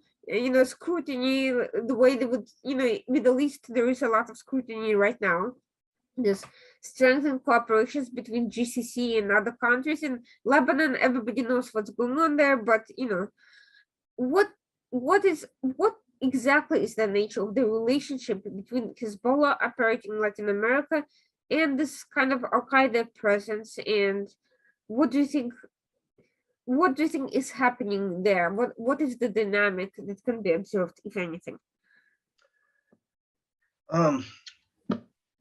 scrutiny, the way they would, Middle East, there is a lot of scrutiny right now. This strengthen cooperations between GCC and other countries. In Lebanon, everybody knows what's going on there, but what what exactly is the nature of the relationship between Hezbollah operating in Latin America and this kind of Al Qaeda presence? And what do you think? What do you think is happening there? What is the dynamic that can be observed, if anything?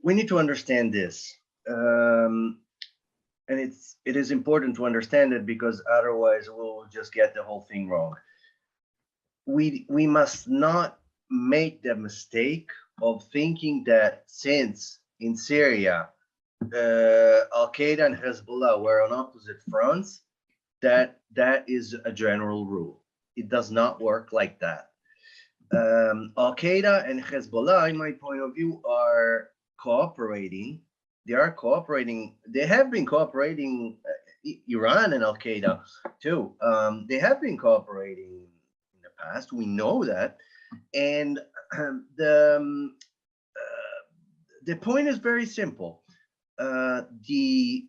We need to understand this, and it is important to understand it, because otherwise we'll just get the whole thing wrong. We must not make the mistake of thinking that since in Syria Al Qaeda and Hezbollah were on opposite fronts, that is a general rule. It does not work like that. Al Qaeda and Hezbollah, in my point of view, are cooperating. They are cooperating. They have been cooperating. Iran and Al Qaeda too. They have been cooperating in the past. We know that, and the point is very simple. The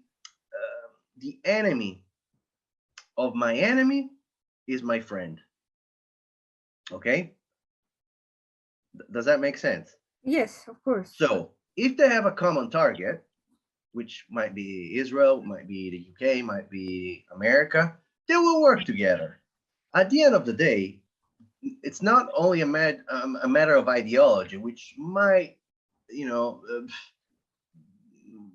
enemy of my enemy is my friend. Okay? Does that make sense? Yes, of course. So if they have a common target, which might be Israel, might be the UK, might be America, they will work together. At the end of the day, it's not only a matter of ideology, which might,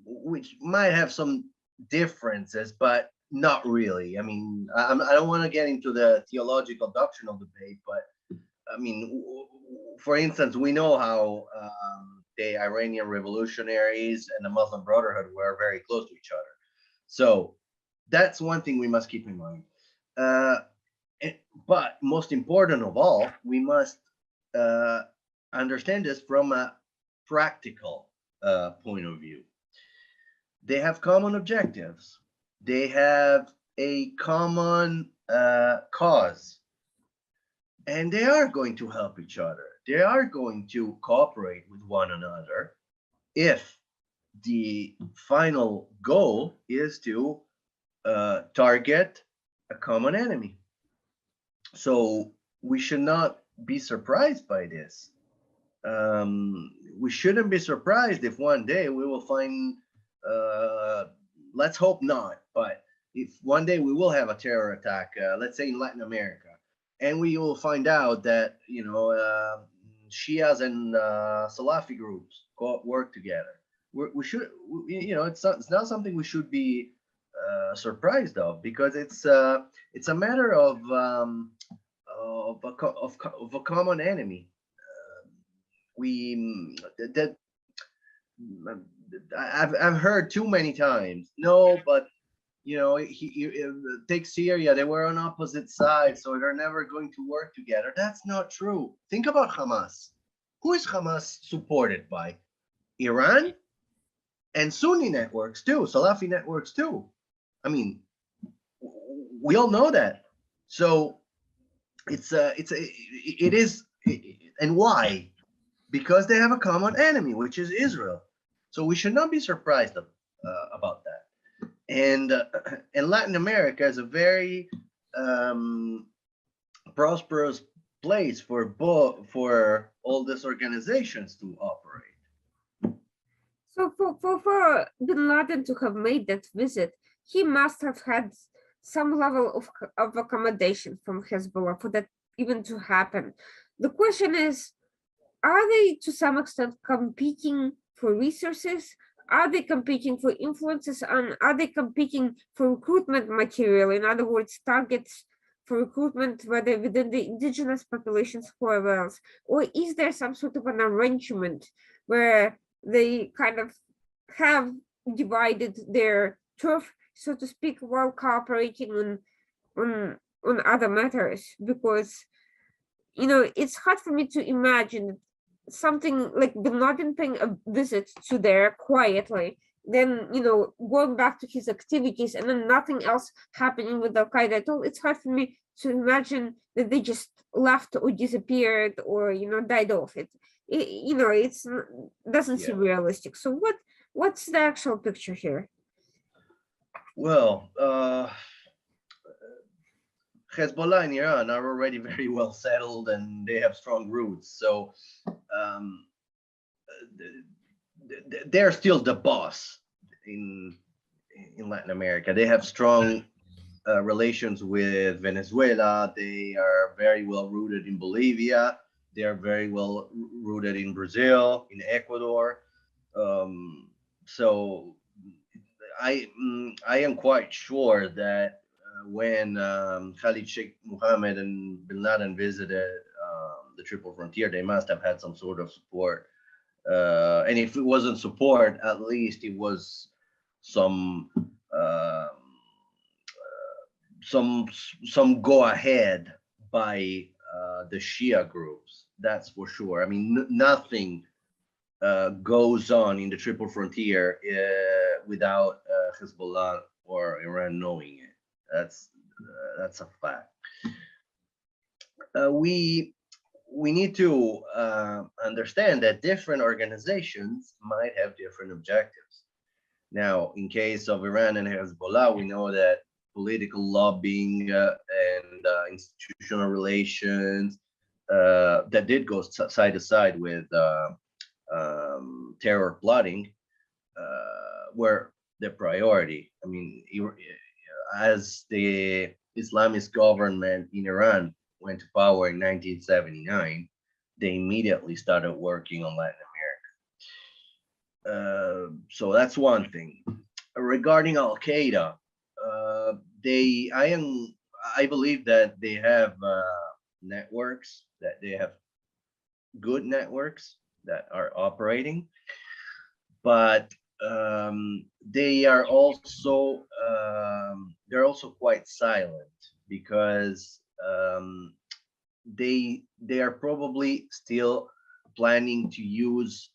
which might have some differences, but not really. I mean, I don't want to get into the theological doctrinal debate, but I mean, for instance, we know how the Iranian revolutionaries and the Muslim Brotherhood were very close to each other. So that's one thing we must keep in mind. But most important of all, we must understand this from a practical point of view. They have common objectives. They have a common cause, and they are going to help each other. They are going to cooperate with one another if the final goal is to target a common enemy. So we should not be surprised by this. We shouldn't be surprised if one day we will find, let's hope not, but if one day we will have a terror attack, let's say in Latin America, and we will find out that Shias and Salafi groups work together. We should, it's not something we should be surprised of, because it's a matter of a common enemy. I've heard too many times. No, but take Syria. They were on opposite sides, so they're never going to work together. That's not true. Think about Hamas. Who is Hamas supported by? Iran and Sunni networks too, Salafi networks too. I mean, we all know that. So it is, and why? Because they have a common enemy, which is Israel. So we should not be surprised about that. And Latin America is a very prosperous place for all these organizations to operate. So for Bin Laden to have made that visit, he must have had some level of accommodation from Hezbollah for that even to happen. The question is, are they to some extent competing for resources? Are they competing for influences? And are they competing for recruitment material? In other words, targets for recruitment, whether within the indigenous populations, whoever else? Or is there some sort of an arrangement where they kind of have divided their turf so to speak, while cooperating on other matters, because it's hard for me to imagine something like Bin Laden paying a visit to there quietly, then going back to his activities, and then nothing else happening with Al Qaeda at all. It's hard for me to imagine that they just left or disappeared or died off. It's doesn't Yeah. seem realistic. So what's the actual picture here? Well, Hezbollah in Iran are already very well settled and they have strong roots. So um, they're still the boss in Latin America. They have strong relations with Venezuela. They are very well rooted in Bolivia. They are very well rooted in Brazil, in Ecuador. So I am quite sure that when Khalid Sheikh Mohammed and Bin Laden visited the Triple Frontier, they must have had some sort of support. And if it wasn't support, at least it was some some go ahead by the Shia groups. That's for sure. I mean, nothing goes on in the Triple Frontier without Hezbollah or Iran knowing it. That's a fact. We need to understand that different organizations might have different objectives. Now, in case of Iran and Hezbollah, we know that political lobbying and institutional relations that did go side to side with terror plotting were the priority. I mean, as the Islamist government in Iran went to power in 1979, they immediately started working on Latin America. So that's one thing. Regarding Al Qaeda, I believe that they have networks, that they have good networks that are operating, but they are also they're also quite silent because they are probably still planning to use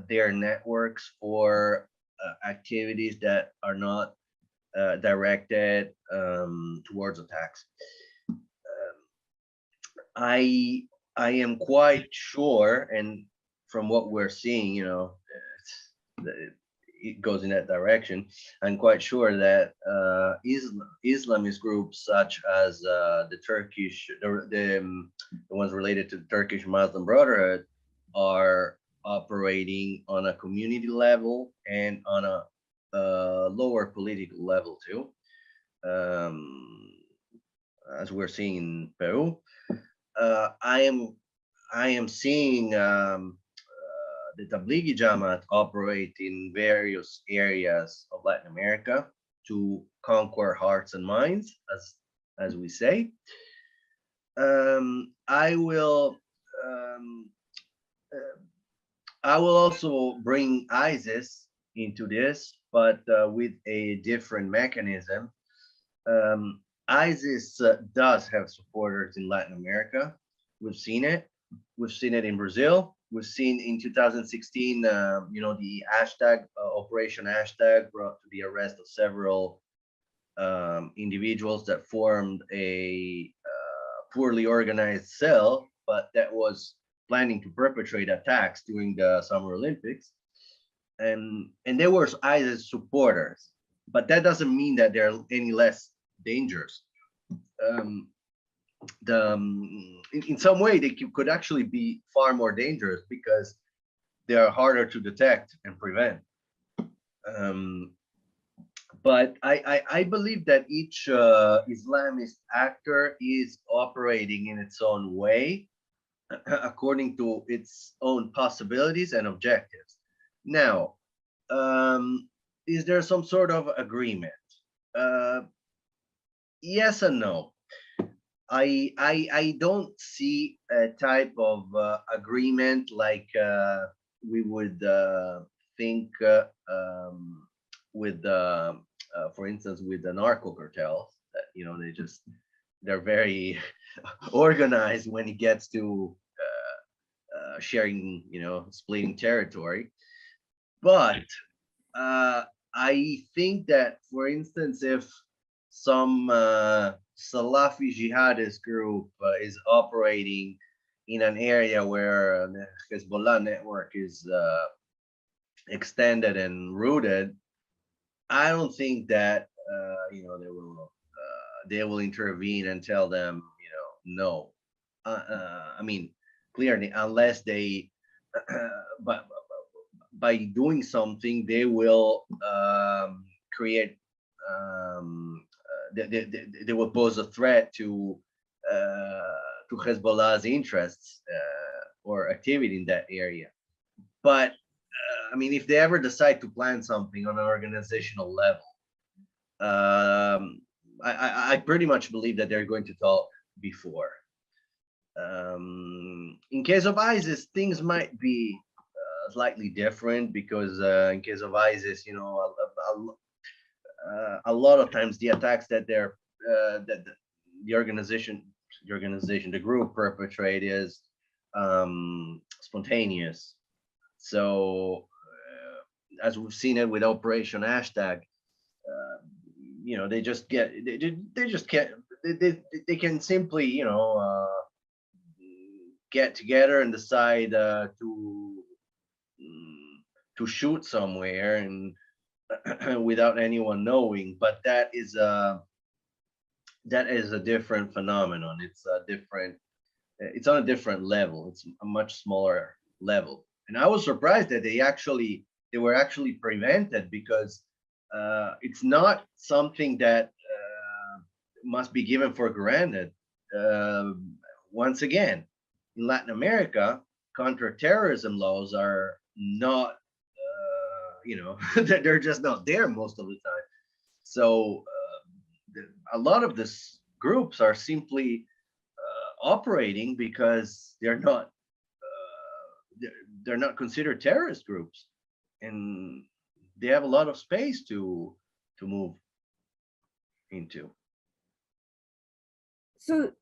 their networks for activities that are not directed towards attacks. I am quite sure, and from what we're seeing, it goes in that direction. I'm quite sure that Islamist groups such as the Turkish, the ones related to the Turkish Muslim Brotherhood, are operating on a community level and on a lower political level too, as we're seeing in Peru. I am seeing the Tablighi Jamaat operate in various areas of Latin America to conquer hearts and minds, as we say. I will also bring ISIS into this, but with a different mechanism. ISIS does have supporters in Latin America. We've seen it. We've seen it in Brazil. We've seen in 2016, the hashtag Operation Hashtag brought to the arrest of several individuals that formed a poorly organized cell, but that was planning to perpetrate attacks during the Summer Olympics. And they were ISIS supporters, but that doesn't mean that they're any less dangerous. In some way, they could actually be far more dangerous because they are harder to detect and prevent. But I believe that each Islamist actor is operating in its own way, according to its own possibilities and objectives. Now, is there some sort of agreement? Yes and no. I don't see a type of agreement like we would think with for instance, with the narco cartels, that they're very organized when it gets to sharing, splitting territory. But I think that, for instance, if some Salafi jihadist group is operating in an area where the Hezbollah network is extended and rooted, I don't think that they will intervene and tell them, no. I mean, clearly, unless they, but by doing something, they will create, they will pose a threat to Hezbollah's interests or activity in that area. But I mean, if they ever decide to plan something on an organizational level, I pretty much believe that they're going to talk before. In case of ISIS, things might be slightly different, because in case of ISIS, a lot of times the attacks that that the organization, the group perpetrate is spontaneous. So as we've seen it with Operation Hashtag, they just get, they just can't, they can simply, get together and decide to shoot somewhere and without anyone knowing. But that is a different phenomenon. It's on a different level. It's a much smaller level. And I was surprised that they were actually prevented, because it's not something that must be given for granted. Once again, in Latin America, counterterrorism laws are not, they're just not there most of the time. So a lot of these groups are simply operating because they're not considered terrorist groups, and they have a lot of space to move into. So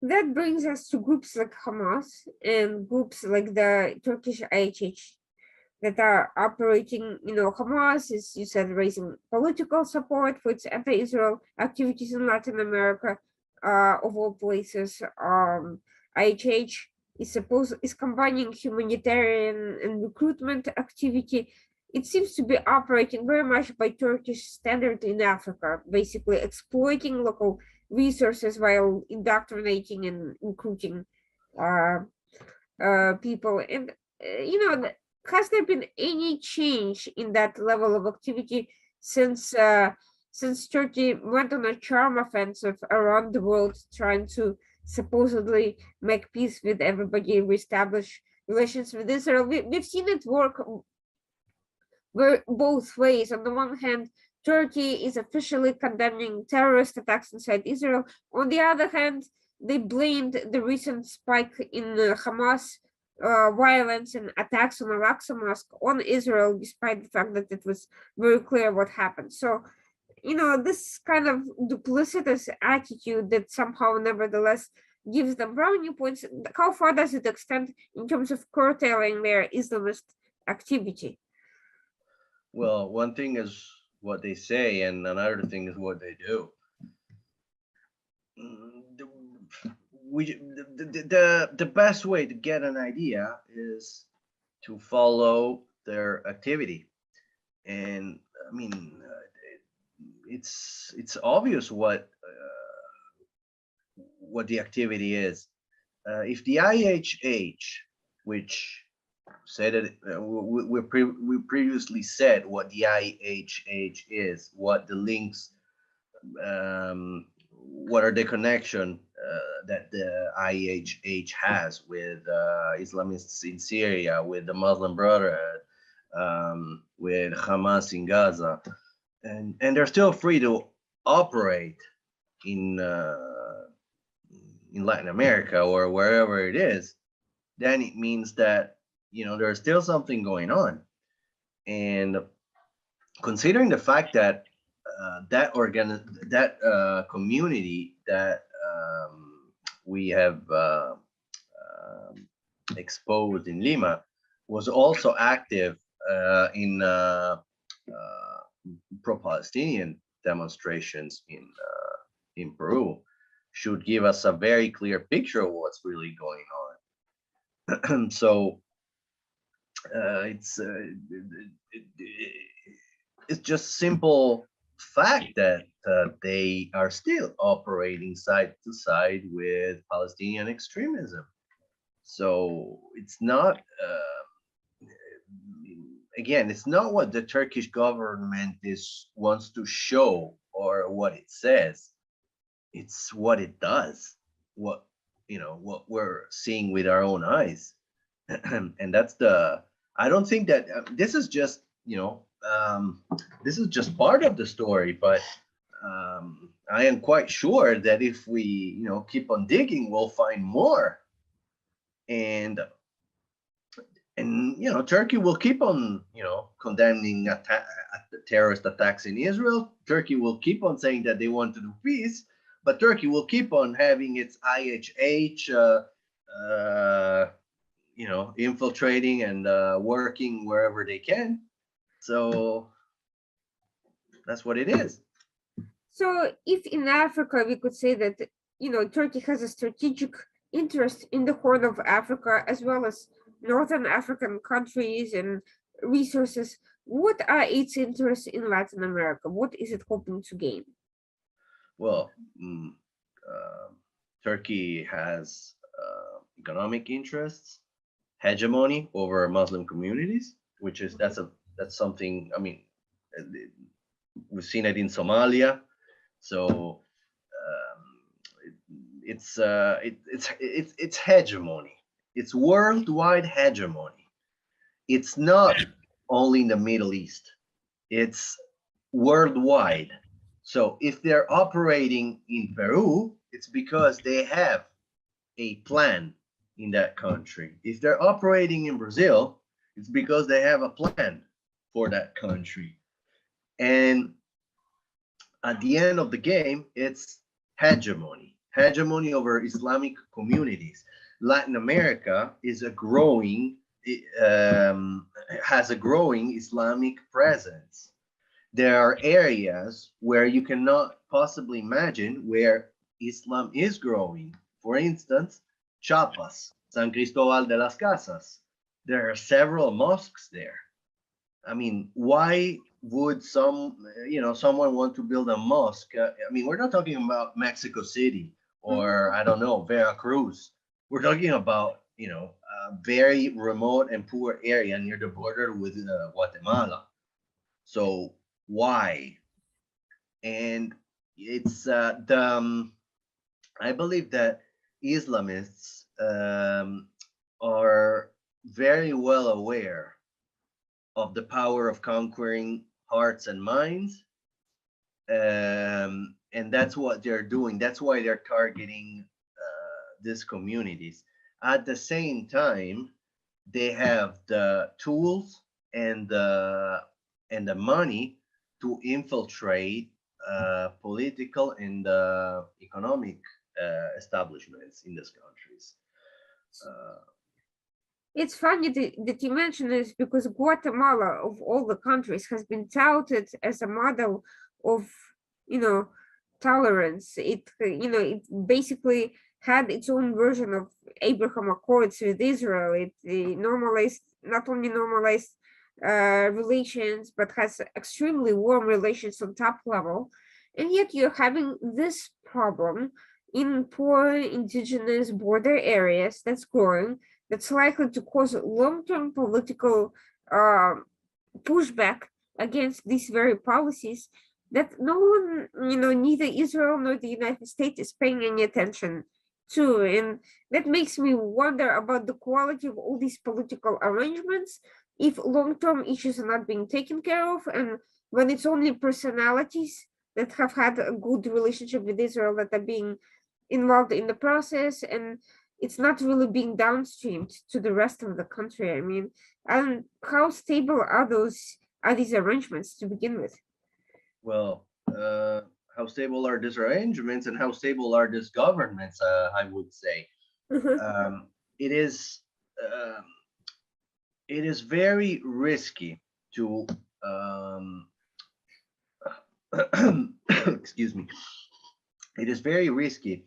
that brings us to groups like Hamas and groups like the Turkish IHH that are operating. Hamas is, you said, raising political support for its anti-Israel activities in Latin America, of all places. IHH is combining humanitarian and recruitment activity. It seems to be operating very much by Turkish standard in Africa, basically exploiting local resources while indoctrinating and recruiting people. And has there been any change in that level of activity since Turkey went on a charm offensive around the world, trying to supposedly make peace with everybody, reestablish relations with Israel? We've seen it work both ways. On the one hand, Turkey is officially condemning terrorist attacks inside Israel. On the other hand, they blamed the recent spike in Hamas violence and attacks on Al-Aqsa Mosque on Israel, despite the fact that it was very clear what happened. So, this kind of duplicitous attitude that somehow nevertheless gives them brownie points, how far does it extend in terms of curtailing their Islamist activity? Well, one thing is what they say, and another thing is what they do. The best way to get an idea is to follow their activity, and I mean, it's obvious what the activity is. If the IHH, which said that we previously said what the IHH is, what the links, what are the connection that the IHH has with Islamists in Syria, with the Muslim Brotherhood, with Hamas in Gaza, and they're still free to operate in Latin America or wherever it is. Then it means that there's still something going on. And considering the fact that that community that we have exposed in Lima was also active in pro-Palestinian demonstrations in Peru, should give us a very clear picture of what's really going on. So it's just simple fact that they are still operating side to side with Palestinian extremism. So it's not, again, it's not what the Turkish government wants to show or what it says. It's what it does. What we're seeing with our own eyes, and that's the. I don't think that this is just this is just part of the story, but I am quite sure that if we keep on digging, we'll find more. And Turkey will keep on condemning terrorist attacks in Israel. Turkey will keep on saying that they want to do peace, but Turkey will keep on having its IHH infiltrating and working wherever they can. So that's what it is. So if in Africa we could say that Turkey has a strategic interest in the Horn of Africa as well as Northern African countries and resources, what are its interests in Latin America? What is it hoping to gain? Well, Turkey has economic interests, hegemony over Muslim communities, which is that's something. I mean, we've seen it in Somalia. So it's hegemony. It's worldwide hegemony. It's not only in the Middle East. It's worldwide. So if they're operating in Peru, it's because they have a plan in that country. If they're operating in Brazil, it's because they have a plan for that country. And at the end of the game, it's hegemony over Islamic communities. Latin America is has a growing Islamic presence. There are areas where you cannot possibly imagine where Islam is growing. For instance, Chiapas, San Cristobal de las Casas. There are several mosques there. I mean, why would someone want to build a mosque? I mean, we're not talking about Mexico City or I don't know, Veracruz. We're talking about a very remote and poor area near the border with Guatemala. So why? And it's I believe that Islamists are very well aware of the power of conquering hearts and minds. And that's what they're doing. That's why they're targeting these communities. At the same time, they have the tools and the money to infiltrate political and economic establishments in these countries. It's funny that you mentioned this because Guatemala, of all the countries, has been touted as a model of, tolerance. It basically had its own version of Abraham Accords with Israel. It not only normalized relations, but has extremely warm relations on top level. And yet you're having this problem in poor indigenous border areas that's growing, that's likely to cause long-term political pushback against these very policies that no one, neither Israel nor the United States is paying any attention to. And that makes me wonder about the quality of all these political arrangements if long-term issues are not being taken care of, and when it's only personalities that have had a good relationship with Israel that are being involved in the process, and it's not really being downstreamed to the rest of the country. I mean, and how stable are those are these arrangements to begin with? Well, how stable are these arrangements and how stable are these governments? I would say um, it is uh, it is very risky to excuse me. It is very risky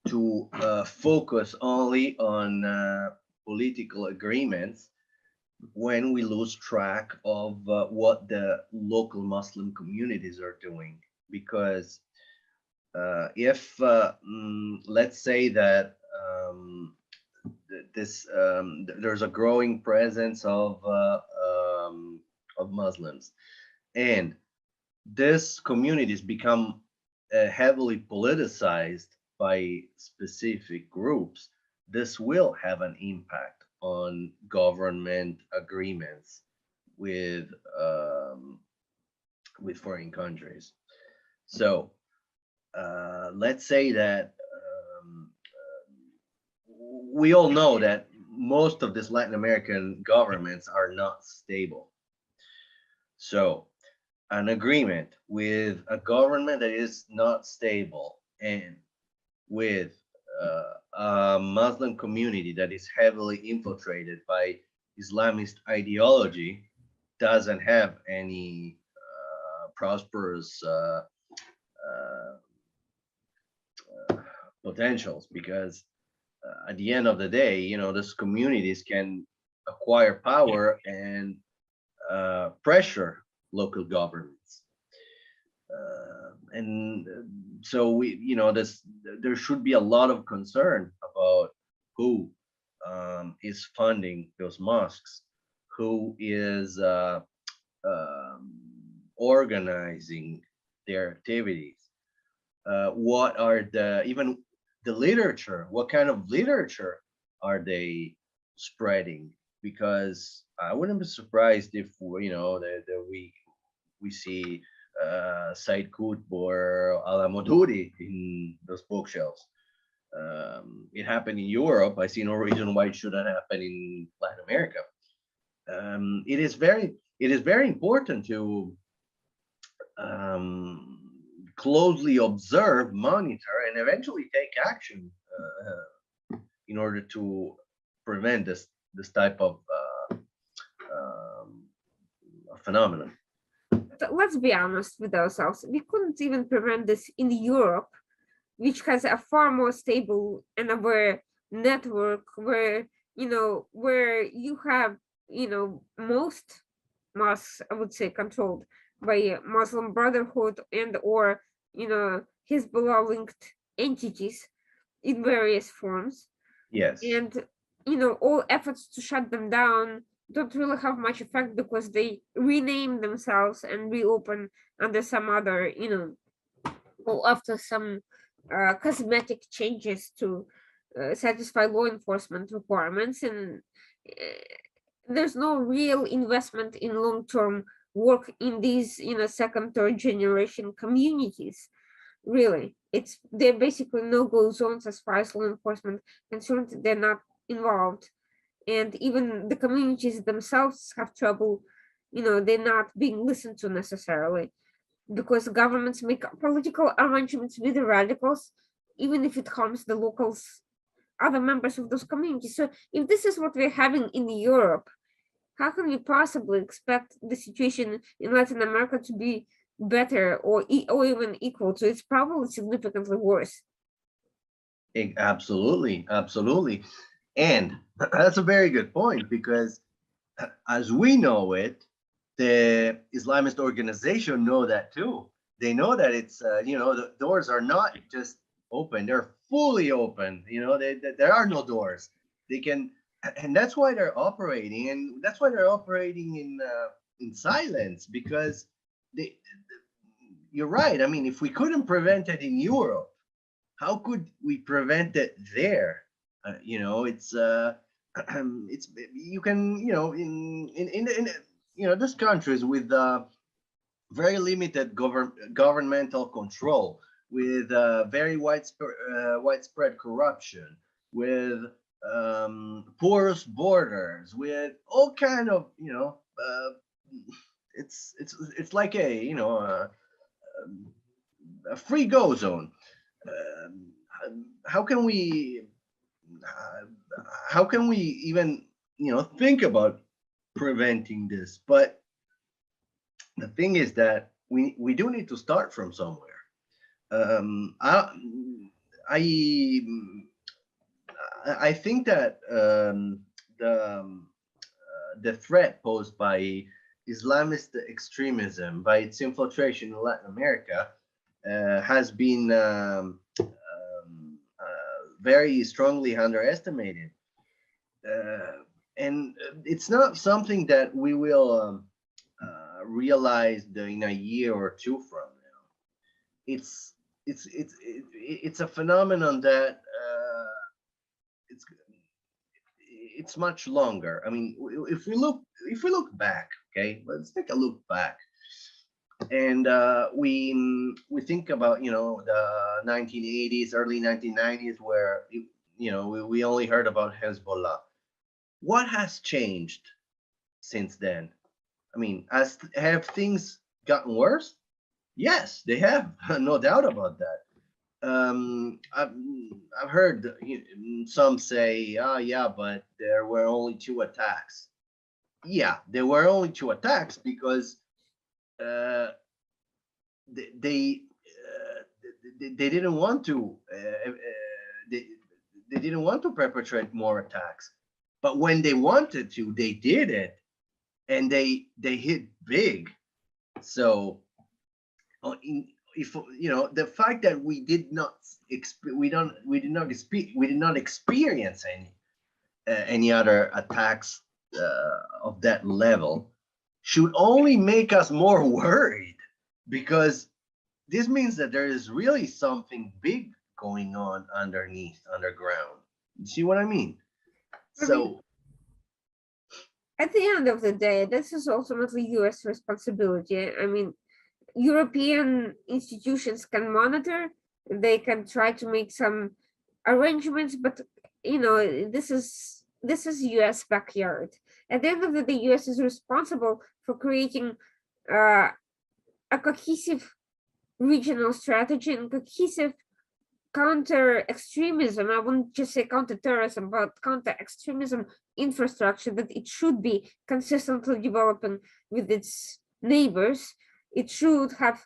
to focus only on political agreements when we lose track of what the local Muslim communities are doing. Because if let's say that there's a growing presence of Muslims, and these communities become heavily politicized by specific groups, this will have an impact on government agreements with um, with foreign countries. So let's say that we all know that most of these Latin American governments are not stable. So an agreement with a government that is not stable and with a Muslim community that is heavily infiltrated by Islamist ideology doesn't have any prosperous uh, potentials, because at the end of the day, these communities can acquire power and pressure local governments. And so there should be a lot of concern about who is funding those mosques, who is um, organizing their activities, what are even the literature, what kind of literature are they spreading? Because I wouldn't be surprised if that we see Said Qutb or Al-Modudi in those bookshelves. It happened in Europe. I see no reason why it shouldn't happen in Latin America. It is very important to um, closely observe, monitor, and eventually take action in order to prevent this type of um, phenomenon. But let's be honest with ourselves. We couldn't even prevent this in Europe, which has a far more stable and aware network where you have, most mosques, I would say, controlled by Muslim Brotherhood and or, Hezbollah linked entities in various forms. Yes. And, all efforts to shut them down don't really have much effect because they rename themselves and reopen under some other, or after some cosmetic changes to satisfy law enforcement requirements, and there's no real investment in long-term work in these second third generation communities. Really, they're basically no-go zones as far as law enforcement concerned. They're not involved, and even the communities themselves have trouble. They're not being listened to necessarily because governments make political arrangements with the radicals, even if it harms the locals, other members of those communities. So if this is what we're having in Europe, how can we possibly expect the situation in Latin America to be better or even equal to? It's probably significantly worse. Absolutely, absolutely. And that's a very good point, because as we know it, the Islamist organization know that too. They know that it's the doors are not just open; they're fully open. There are no doors. They can, and that's why they're operating, and that's why they're operating in silence, because they. You're right. I mean, if we couldn't prevent it in Europe, how could we prevent it there? It's you can these countries with very limited governmental control, with very widespread corruption, with porous borders, with all kind of it's like a free go zone. Um, how can we how can we even think about preventing this? But the thing is that we do need to start from somewhere. Um, I I I think that the threat posed by Islamist extremism, by its infiltration in Latin America, has been very strongly underestimated. And it's not something that we will realize in a year or two from now. It's it's a phenomenon that it's it's much longer. I mean, if we look back, okay, let's take a look back, and we think about the 1980s, early 1990s, where we only heard about Hezbollah. What has changed since then? I mean, have things gotten worse? Yes, they have, no doubt about that. I've heard some say, oh yeah, but there were only two attacks. Yeah, there were only two attacks because uh, they they didn't want to they, they didn't want to perpetrate more attacks, but when they wanted to, they did it, and they hit big. So if the fact that we did not we did not experience any other attacks of that level should only make us more worried, because this means that there is really something big going on underground. You see what I mean? I mean, So at the end of the day, this is ultimately US responsibility. I mean, European institutions can monitor, they can try to make some arrangements, but this is US backyard. At the end of the day, US is responsible for creating uh, a cohesive regional strategy and cohesive counter extremism. I wouldn't just say counter terrorism, but counter extremism infrastructure that it should be consistently developing with its neighbors. It should have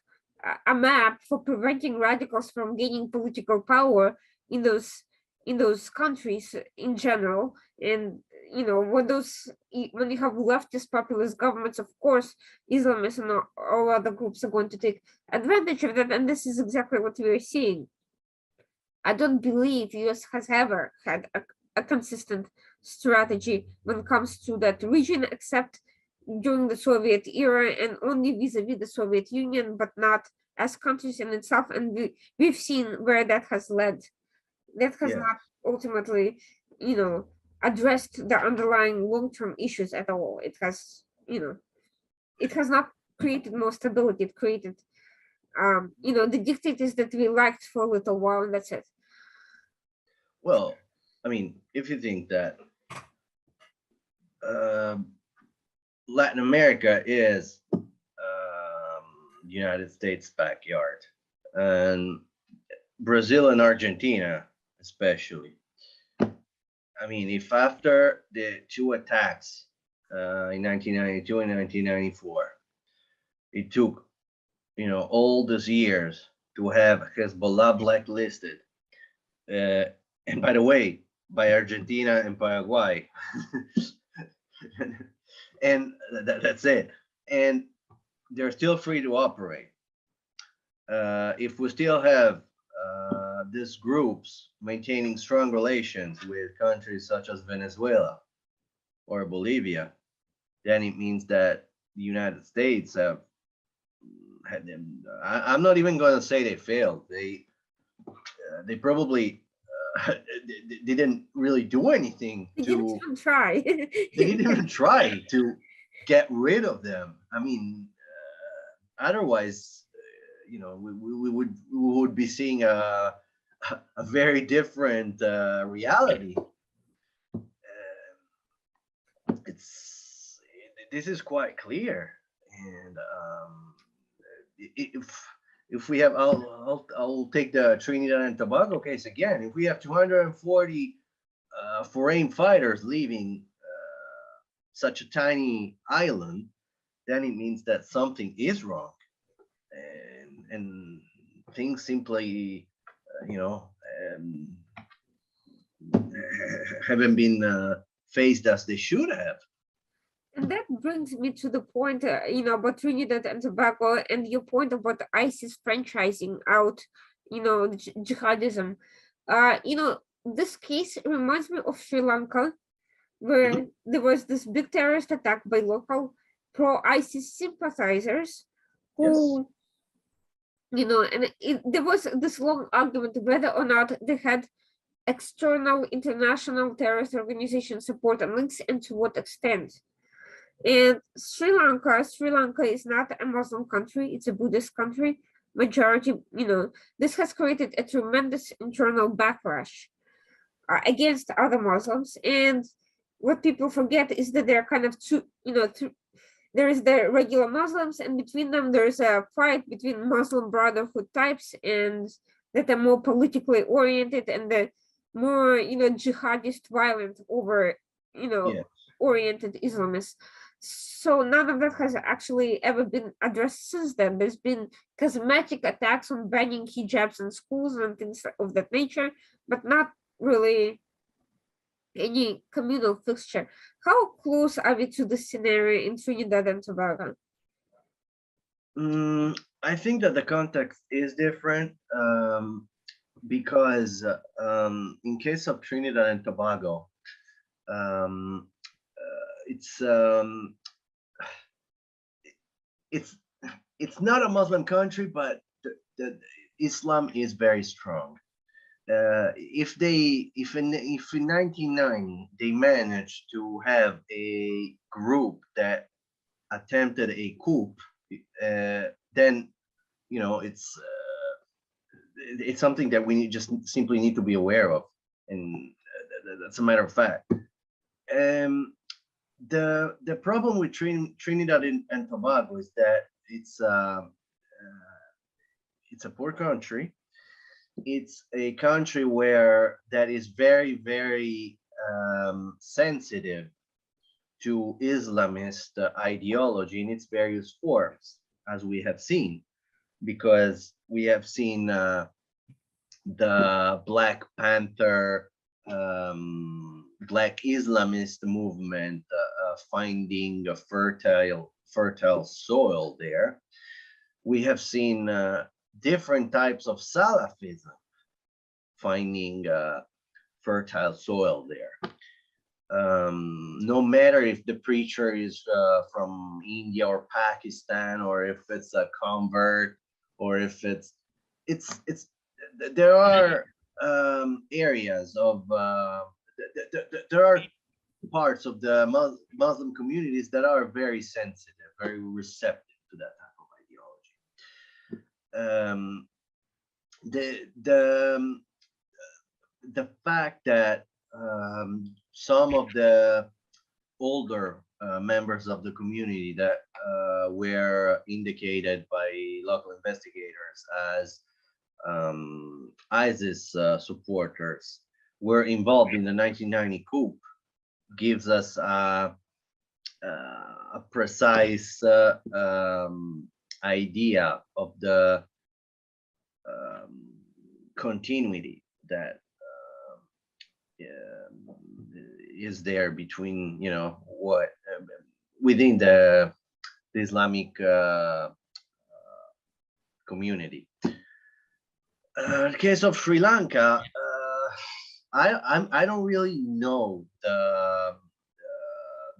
a map for preventing radicals from gaining political power in those countries in general. And when you have leftist populist governments, of course Islamists and all other groups are going to take advantage of that, and this is exactly what we are seeing. I don't believe US has ever had a consistent strategy when it comes to that region, except during the Soviet era and only vis-a-vis the Soviet Union, but not as countries in itself. And we've seen where that has led. That has yeah, not ultimately, addressed the underlying long-term issues at all. It has not created more stability. It created, the dictators that we liked for a little while, and that's it. well, I mean, if you think that um, Latin America is United States backyard, and Brazil and Argentina especially. I mean, if after the two attacks in 1992 and 1994, it took all those years to have Hezbollah blacklisted, uh, and by the way, by Argentina and Paraguay, and that's it. And they're still free to operate. If we still have these groups maintaining strong relations with countries such as Venezuela or Bolivia, then it means that the United States have had them. I'm not even going to say they failed. They probably didn't really do anything They didn't to. even try. They didn't even try to get rid of them. I mean, otherwise, we would be seeing a very different reality. It's This is quite clear. And if we have, I'll take the Trinidad and Tobago case again. If we have 240 foreign fighters leaving such a tiny island, then it means that something is wrong, and things simply, haven't been faced as they should have. And that brings me to the point, about Trinidad and Tobago and your point about ISIS franchising out, jihadism. This case reminds me of Sri Lanka, where there was this big terrorist attack by local pro-ISIS sympathizers who, and there was this long argument whether or not they had external international terrorist organization support and links and to what extent. And Sri Lanka is not a Muslim country, it's a Buddhist country. Majority, this has created a tremendous internal backlash against other Muslims. And what people forget is that there are kind of two, there is the regular Muslims, and between them there's a fight between Muslim Brotherhood types and that are more politically oriented and the more, jihadist violent over, oriented Islamists. So none of that has actually ever been addressed since then. There's been cosmetic attacks on banning hijabs in schools and things of that nature, but not really any communal fixture. How close are we to the scenario in Trinidad and Tobago? I think that the context is different because in case of Trinidad and Tobago, it's not a Muslim country, but the Islam is very strong. If in 1990 they managed to have a group that attempted a coup, then it's something that we just simply need to be aware of, and that's a matter of fact. The problem with Trinidad and Tobago is that it's a poor country. It's a country that is very, very sensitive to Islamist ideology in its various forms, as we have seen, because we have seen the Black Panther, Black Islamist movement finding a fertile soil there. We have seen different types of salafism finding fertile soil there. No matter if the preacher is from India or Pakistan, or if it's a convert, or if it's there are areas of there are parts of the Muslim communities that are very sensitive, very receptive to that type of ideology. The fact that some of the older members of the community that were indicated by local investigators as ISIS supporters were involved in the 1990 coup gives us a precise idea of the continuity that is there between, what within the Islamic community. The case of Sri Lanka, I don't really know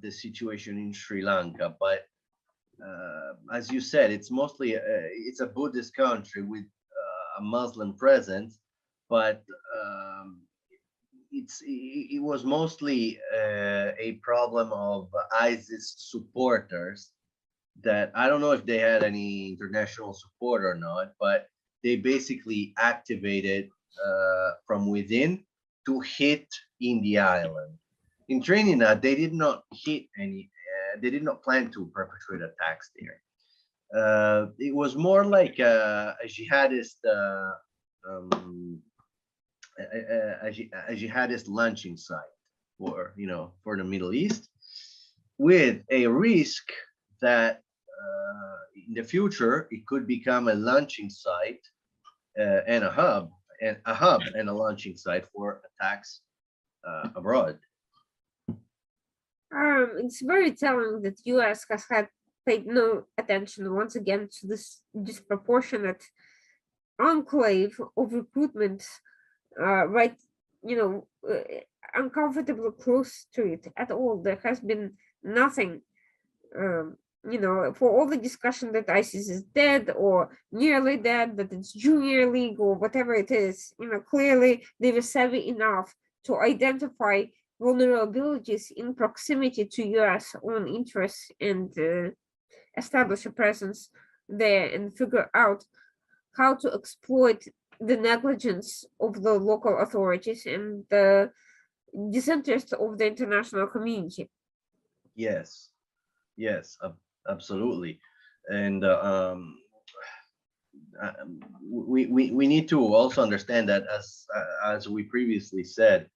the situation in Sri Lanka, but as you said, it's mostly it's a Buddhist country with a Muslim presence, but it was mostly a problem of ISIS supporters that I don't know if they had any international support or not, but they basically activated from within to hit in the island. In Trinidad, they did not hit they did not plan to perpetrate attacks there. It was more like a jihadist a jihadist launching site for for the Middle East, with a risk that in the future it could become a launching site and a hub and a launching site for attacks abroad. It's very telling that U.S. has had paid no attention once again to this disproportionate enclave of recruitment, right, uncomfortably close to it at all. There has been nothing, for all the discussion that ISIS is dead or nearly dead, that it's junior league or whatever it is, clearly they were savvy enough to identify vulnerabilities in proximity to US own interests and establish a presence there and figure out how to exploit the negligence of the local authorities and the disinterest of the international community. Yes, yes, absolutely. And we need to also understand that, as we previously said,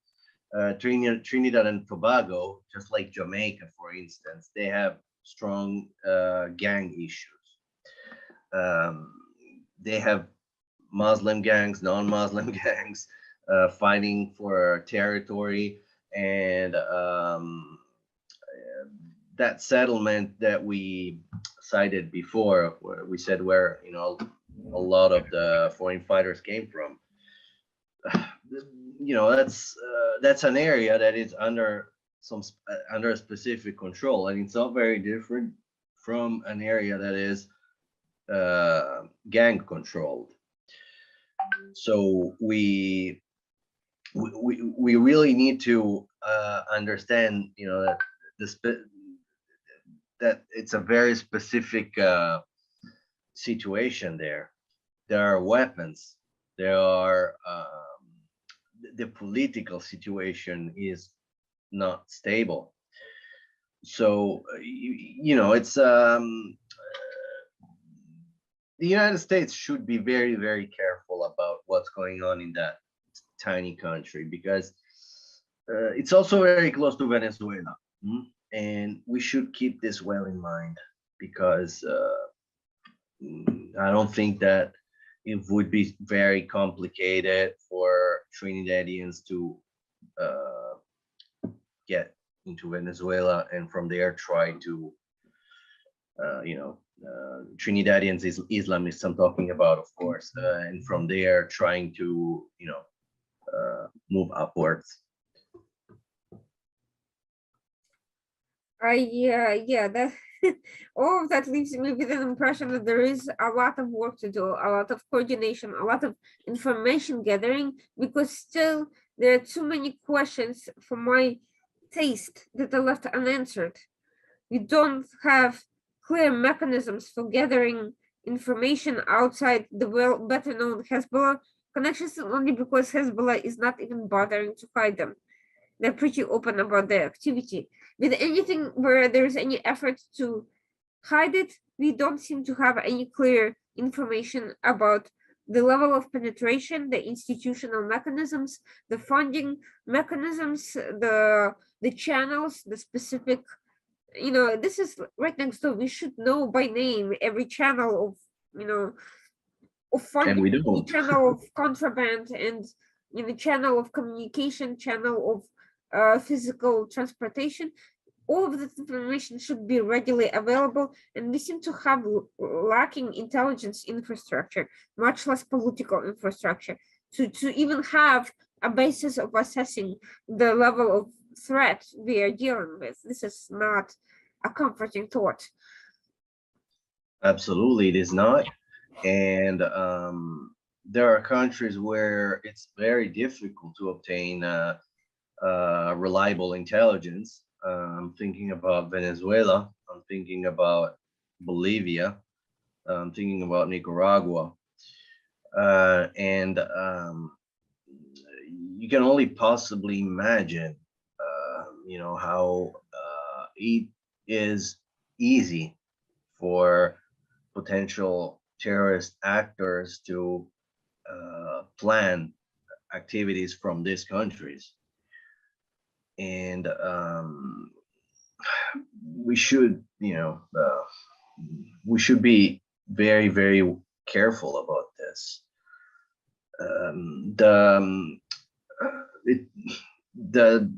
Trinidad and Tobago, just like Jamaica, for instance, they have strong gang issues. They have Muslim gangs, non-Muslim gangs fighting for territory, and that settlement that we cited before, where we said where a lot of the foreign fighters came from. That's an area that is under a specific control, and it's not very different from an area that is gang controlled. So we really need to understand, that it's a very specific situation there. There are weapons. There are the political situation is not stable. So it's the United States should be very, very careful about what's going on in that tiny country, because it's also very close to Venezuela. And we should keep this well in mind, because I don't think that it would be very complicated for Trinidadians to get into Venezuela and from there try to, Trinidadians, Islamists I'm talking about, of course, and from there trying to, move upwards. That all of that leaves me with an impression that there is a lot of work to do, a lot of coordination, a lot of information gathering, because still there are too many questions for my taste that are left unanswered. We don't have clear mechanisms for gathering information outside the better known Hezbollah connections, only because Hezbollah is not even bothering to hide them. They're pretty open about their activity. With anything where there's any effort to hide it, we don't seem to have any clear information about the level of penetration, the institutional mechanisms, the funding mechanisms, the channels, the specific, this is right next door. We should know by name every channel of funding, And we don't. channel of contraband, and channel of communication, channel of physical transportation. All of this information should be readily available, and we seem to have lacking intelligence infrastructure, much less political infrastructure, to even have a basis of assessing the level of threat we are dealing with. This is not a comforting thought. Absolutely, it is not. And there are countries where it's very difficult to obtain reliable intelligence. I'm thinking about Venezuela. I'm thinking about Bolivia. I'm thinking about Nicaragua. And you can only possibly imagine, how is easy for potential terrorist actors to plan activities from these countries. And we should, we should be very, very careful about this. The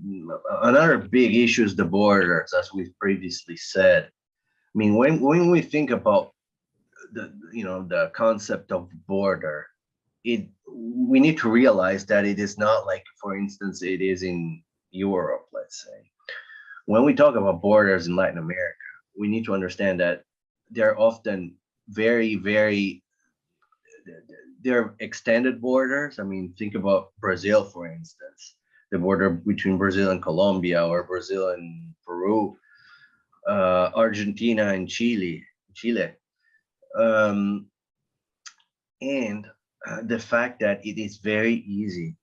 another big issue is the borders, as we've previously said. I mean, when we think about the concept of border, we need to realize that it is not like, for instance, it is in Europe, let's say. When we talk about borders in Latin America, we need to understand that they're often very, very, they're extended borders. I mean, think about Brazil, for instance, the border between Brazil and Colombia, or Brazil and Peru, Argentina and Chile. And the fact that it is very easy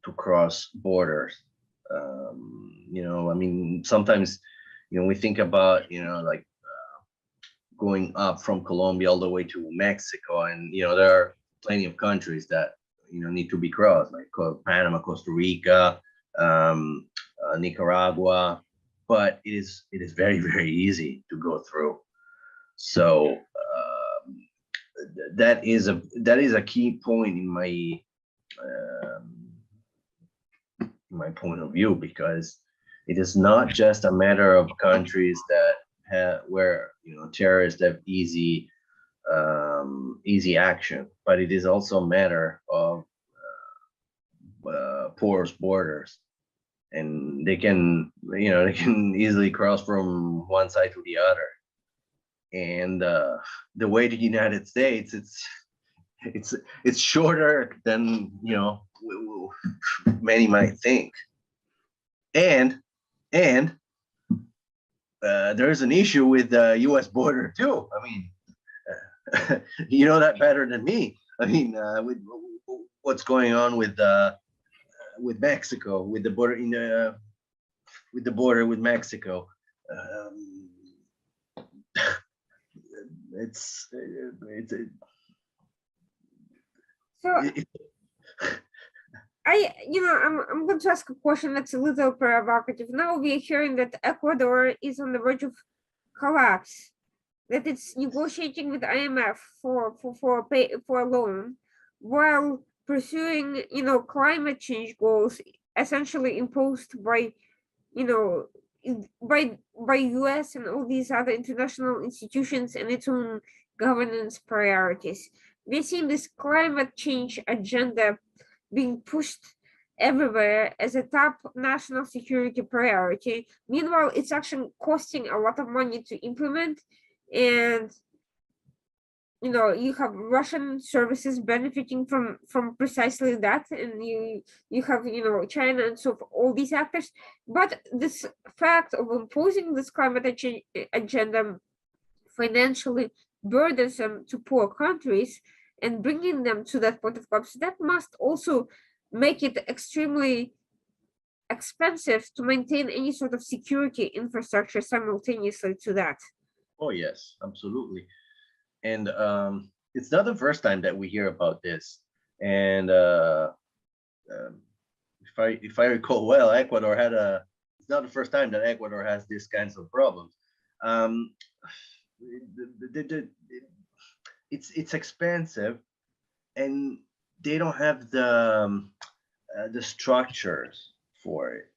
to cross borders. I mean, sometimes, we think about, like going up from Colombia all the way to Mexico, and, there are plenty of countries that, need to be crossed, like Panama, Costa Rica, Nicaragua, but it is very, very easy to go through. So that is a key point in my point of view, because it is not just a matter of countries that where terrorists have easy action, but it is also a matter of porous borders, and they can easily cross from one side to the other. And the way to the United States, it's shorter than many might think. And there's an issue with the U.S. border too. I mean, you know that better than me. I mean, with what's going on with Mexico, with the border with the border with Mexico. So I'm going to ask a question that's a little provocative. Now we are hearing that Ecuador is on the verge of collapse, that it's negotiating with IMF for a loan, while pursuing climate change goals essentially imposed by by US and all these other international institutions and its own governance priorities. We're seeing this climate change agenda being pushed everywhere as a top national security priority. Meanwhile, it's actually costing a lot of money to implement, and you have Russian services benefiting from precisely that, and you have China and so all these actors. But this fact of imposing this climate change agenda financially burdensome to poor countries and bringing them to that point of collapse, that must also make it extremely expensive to maintain any sort of security infrastructure simultaneously to that. Oh yes, absolutely. And it's not the first time that we hear about this. And if I recall well, Ecuador it's not the first time that Ecuador has these kinds of problems. It's expensive, and they don't have the structures for it.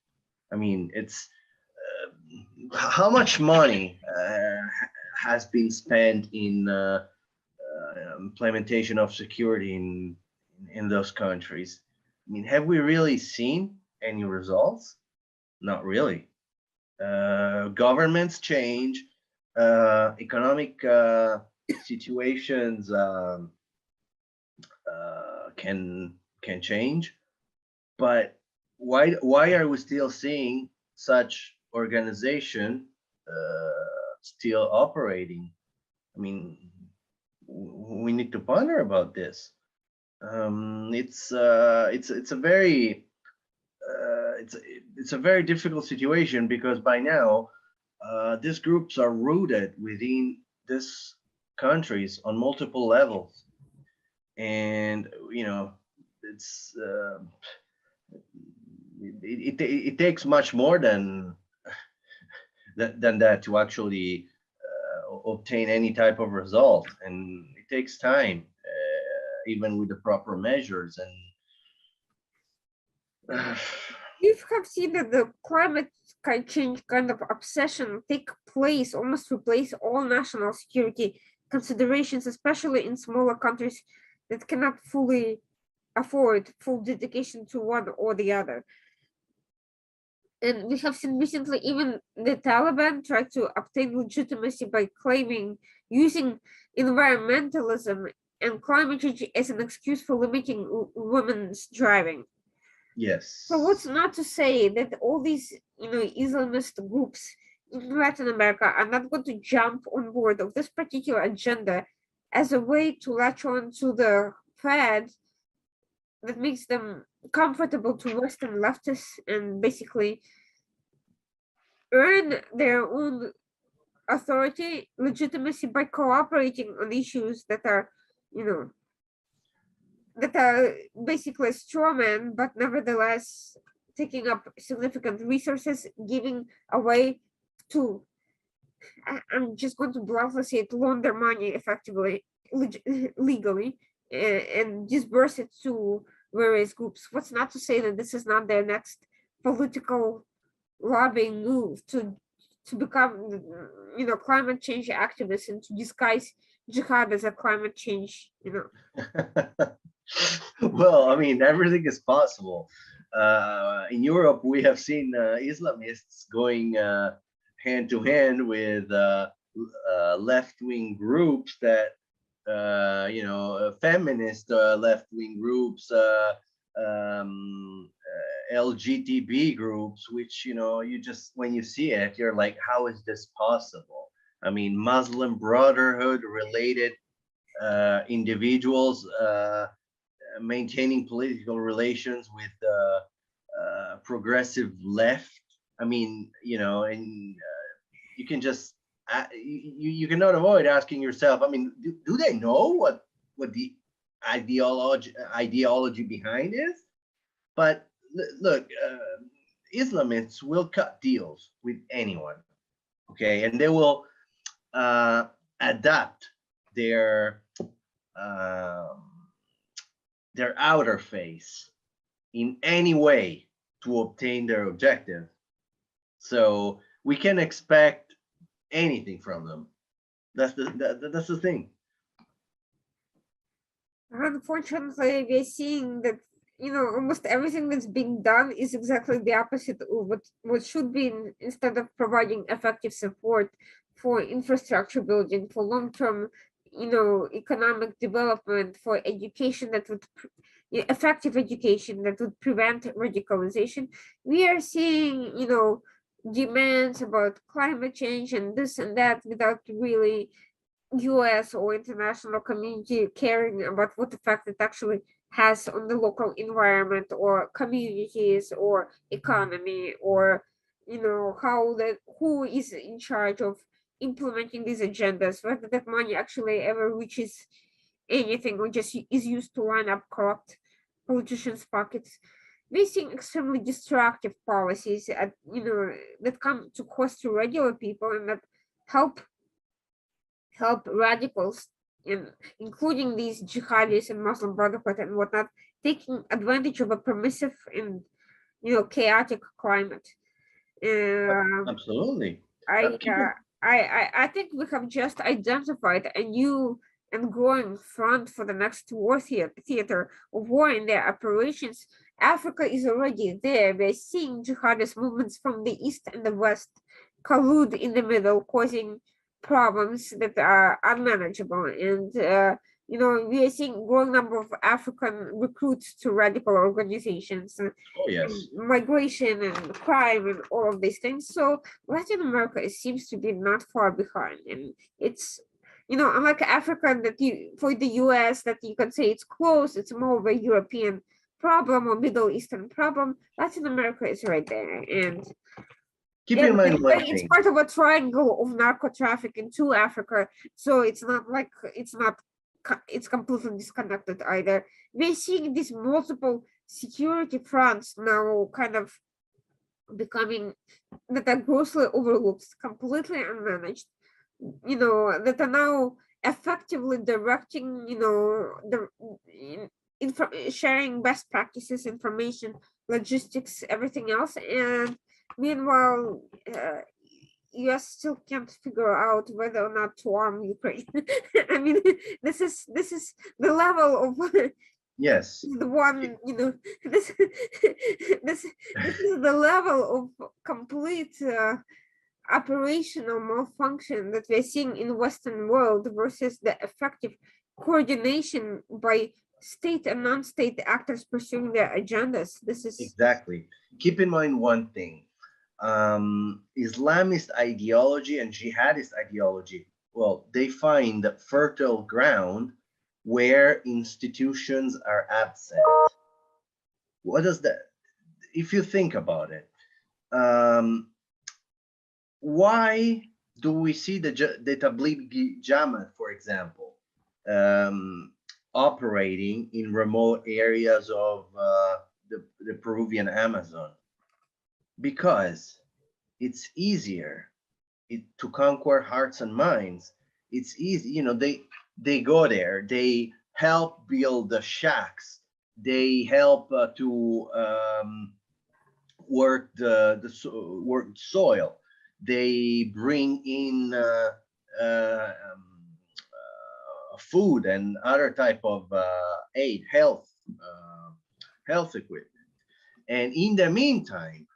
I mean, it's how much money has been spent in implementation of security in those countries. I mean, have we really seen any results? Not really. Governments change, economic situations can change, but why are we still seeing such organization still operating? I mean, we need to ponder about this. It's a very it's a very difficult situation, because by now these groups are rooted within these countries on multiple levels, and it's it takes much more than that to actually obtain any type of result, and it takes time, even with the proper measures. And We have seen that the climate change kind of obsession take place, almost replace all national security considerations, especially in smaller countries that cannot fully afford full dedication to one or the other. And we have seen recently even the Taliban try to obtain legitimacy by claiming using environmentalism and climate change as an excuse for limiting women's driving. yes. So what's not to say that all these, Islamist groups in Latin America are not going to jump on board of this particular agenda as a way to latch on to the fad that makes them comfortable to Western leftists and basically earn their own authority, legitimacy by cooperating on issues that are, you know, that are basically straw men, but nevertheless taking up significant resources, giving away to, I'm just going to bluntly say it, launder money effectively, legally, and disperse it to various groups. What's not to say that this is not their next political lobbying move to become, climate change activists and to disguise jihad as a climate change, Well, I mean, everything is possible. In Europe, we have seen Islamists going hand to hand with left-wing groups that, feminist left-wing groups, LGTB groups, which, you just, when you see it, you're like, how is this possible? I mean, Muslim Brotherhood related individuals maintaining political relations with progressive left. I mean, and you can just you cannot avoid asking yourself. I mean, do they know what the ideology behind is? But look, Islamists will cut deals with anyone, okay, and they will adapt their outer face in any way to obtain their objective. So we can expect anything from them. That's the thing. Unfortunately, we're seeing that almost everything that's being done is exactly the opposite of what should be. Instead of providing effective support for infrastructure building, for long-term economic development, for education that would effective education that would prevent radicalization, we are seeing demands about climate change and this and that without really US or international community caring about what effect it actually has on the local environment or communities or economy, or who is in charge of implementing these agendas, whether that money actually ever reaches anything or just is used to line up corrupt politicians' pockets. We're seeing extremely destructive policies that come to cost to regular people and that help radicals, including these jihadis and Muslim Brotherhood and whatnot, taking advantage of a permissive and chaotic climate. Absolutely. I I think we have just identified a new and growing front for the next war theater of war in their operations. Africa is already there. We're seeing jihadist movements from the east and the west collude in the middle, causing problems that are unmanageable. And we are seeing growing number of African recruits to radical organizations, Oh yes. migration and crime and all of these things. So Latin America seems to be not far behind, and it's unlike Africa that for the US that you can say it's close, it's more of a European problem or Middle Eastern problem. Latin America is right there, and Keep Yeah, in mind one it's thing. part of a triangle of narco trafficking to Africa. So it's not like it's completely disconnected either. We're seeing these multiple security fronts now kind of becoming that are grossly overlooked, completely unmanaged, that are now effectively directing, the sharing best practices, information, logistics, everything else. And meanwhile, US still can't figure out whether or not to arm Ukraine. I mean, this is the level of Yes, the one, this this this is the level of complete operational malfunction that we're seeing in Western world versus the effective coordination by state and non-state actors pursuing their agendas. This is exactly. Keep in mind one thing. Islamist ideology and jihadist ideology, well, they find fertile ground where institutions are absent. What does that, if you think about it, why do we see the Tablighi Jamaat, for example, operating in remote areas of the Peruvian Amazon? Because it's easier to conquer hearts and minds. It's easy, they go there, they help build the shacks, they help to work work soil, they bring in food and other type of aid, health equipment, and in the meantime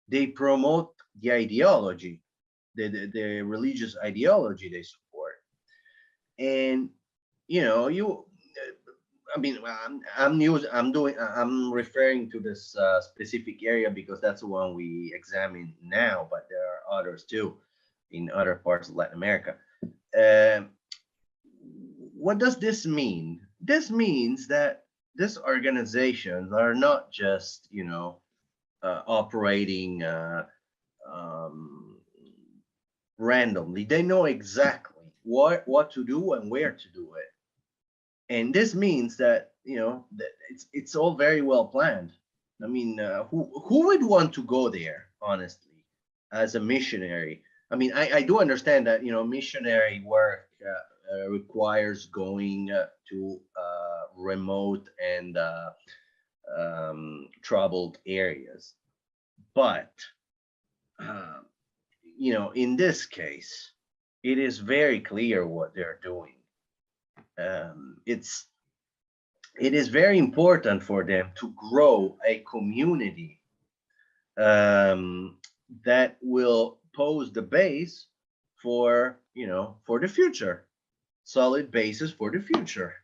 they promote the ideology, the religious ideology they support. And I mean, I'm referring to this specific area because that's the one we examine now, but there are others too in other parts of Latin America. What does this mean? This means that these organizations are not just operating randomly. They know exactly what to do and where to do it, and this means that that it's all very well planned. I mean, who would want to go there honestly as a missionary? I mean, I do understand that missionary work requires going to remote and troubled areas, but in this case, it is very clear what they're doing. It is very important for them to grow a community that will pose the base for for the future, solid basis for the future.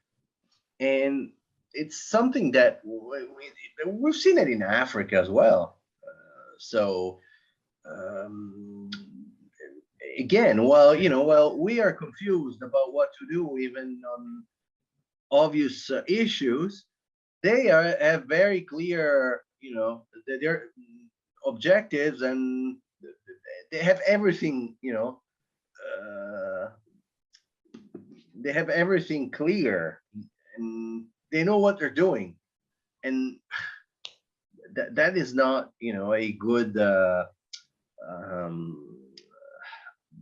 And it's something that we've seen it in Africa as well. So again, while we are confused about what to do, even on obvious issues, they have very clear, their objectives, and they have everything, they have everything clear, and they know what they're doing, and that is not, a good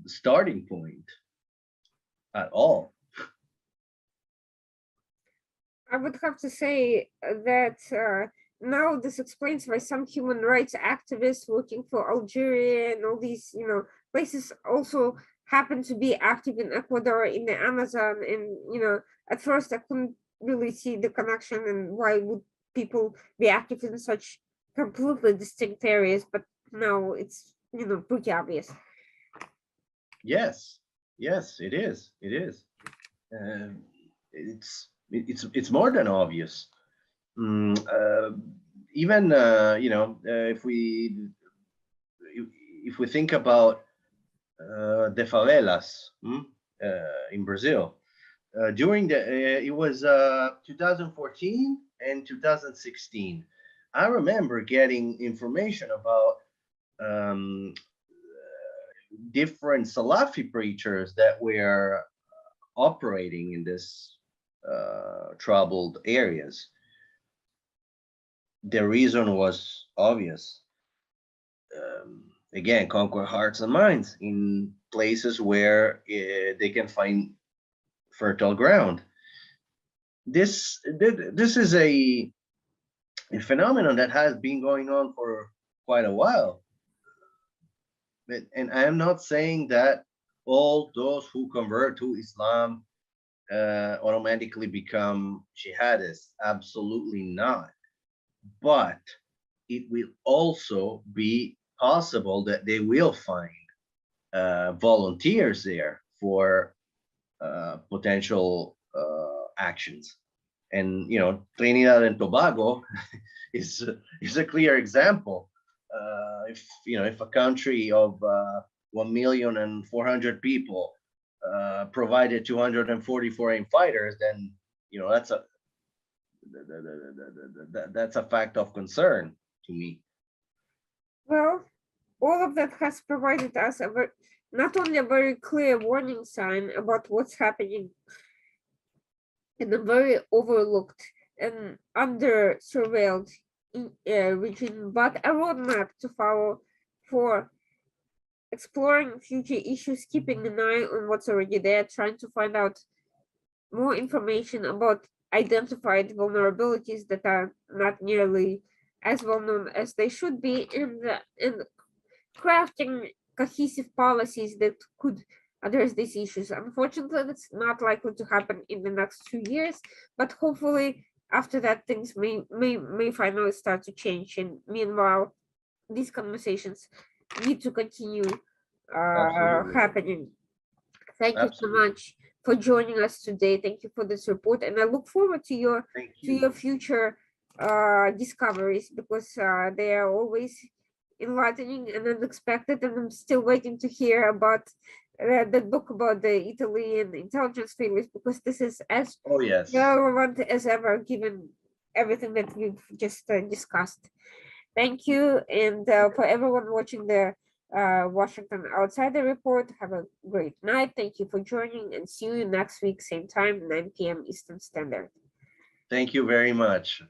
starting point at all. I would have to say that now this explains why some human rights activists working for Algeria and all these, places also happen to be active in Ecuador, in the Amazon. And, at first I couldn't really see the connection and why would people be active in such completely distinct areas, but now it's, pretty obvious. Yes, it is. It's more than obvious. Even if we think about the favelas in Brazil, during it was 2014 and 2016. I remember getting information about different Salafi preachers that were operating in this troubled areas. The reason was obvious. Again, conquer hearts and minds in places where they can find fertile ground. This is a phenomenon that has been going on for quite a while. And I am not saying that all those who convert to Islam automatically become jihadists. Absolutely not. But it will also be possible that they will find volunteers there for potential actions. And Trinidad and Tobago is a clear example. If a country of 1,400,000 people provided 240 foreign fighters, then that's a fact of concern to me. Well, all of that has provided us not only a very clear warning sign about what's happening in a very overlooked and under surveilled region, but a roadmap to follow for exploring future issues, keeping an eye on what's already there, trying to find out more information about identified vulnerabilities that are not nearly as well known as they should be, and crafting cohesive policies that could address these issues. Unfortunately, that's not likely to happen in the next 2 years, but hopefully after that things may finally start to change. And meanwhile, these conversations need to continue happening. Thank you so much for joining us today. Thank you for this report, and I look forward to your future discoveries, because they are always enlightening and unexpected. And I'm still waiting to hear about the book about the Italian intelligence failures, because this is as relevant as ever, given everything that we've just discussed. Thank you, and for everyone watching the Washington Outsider Report, have a great night. Thank you for joining, and see you next week, same time, 9 p.m. Eastern Standard. Thank you very much.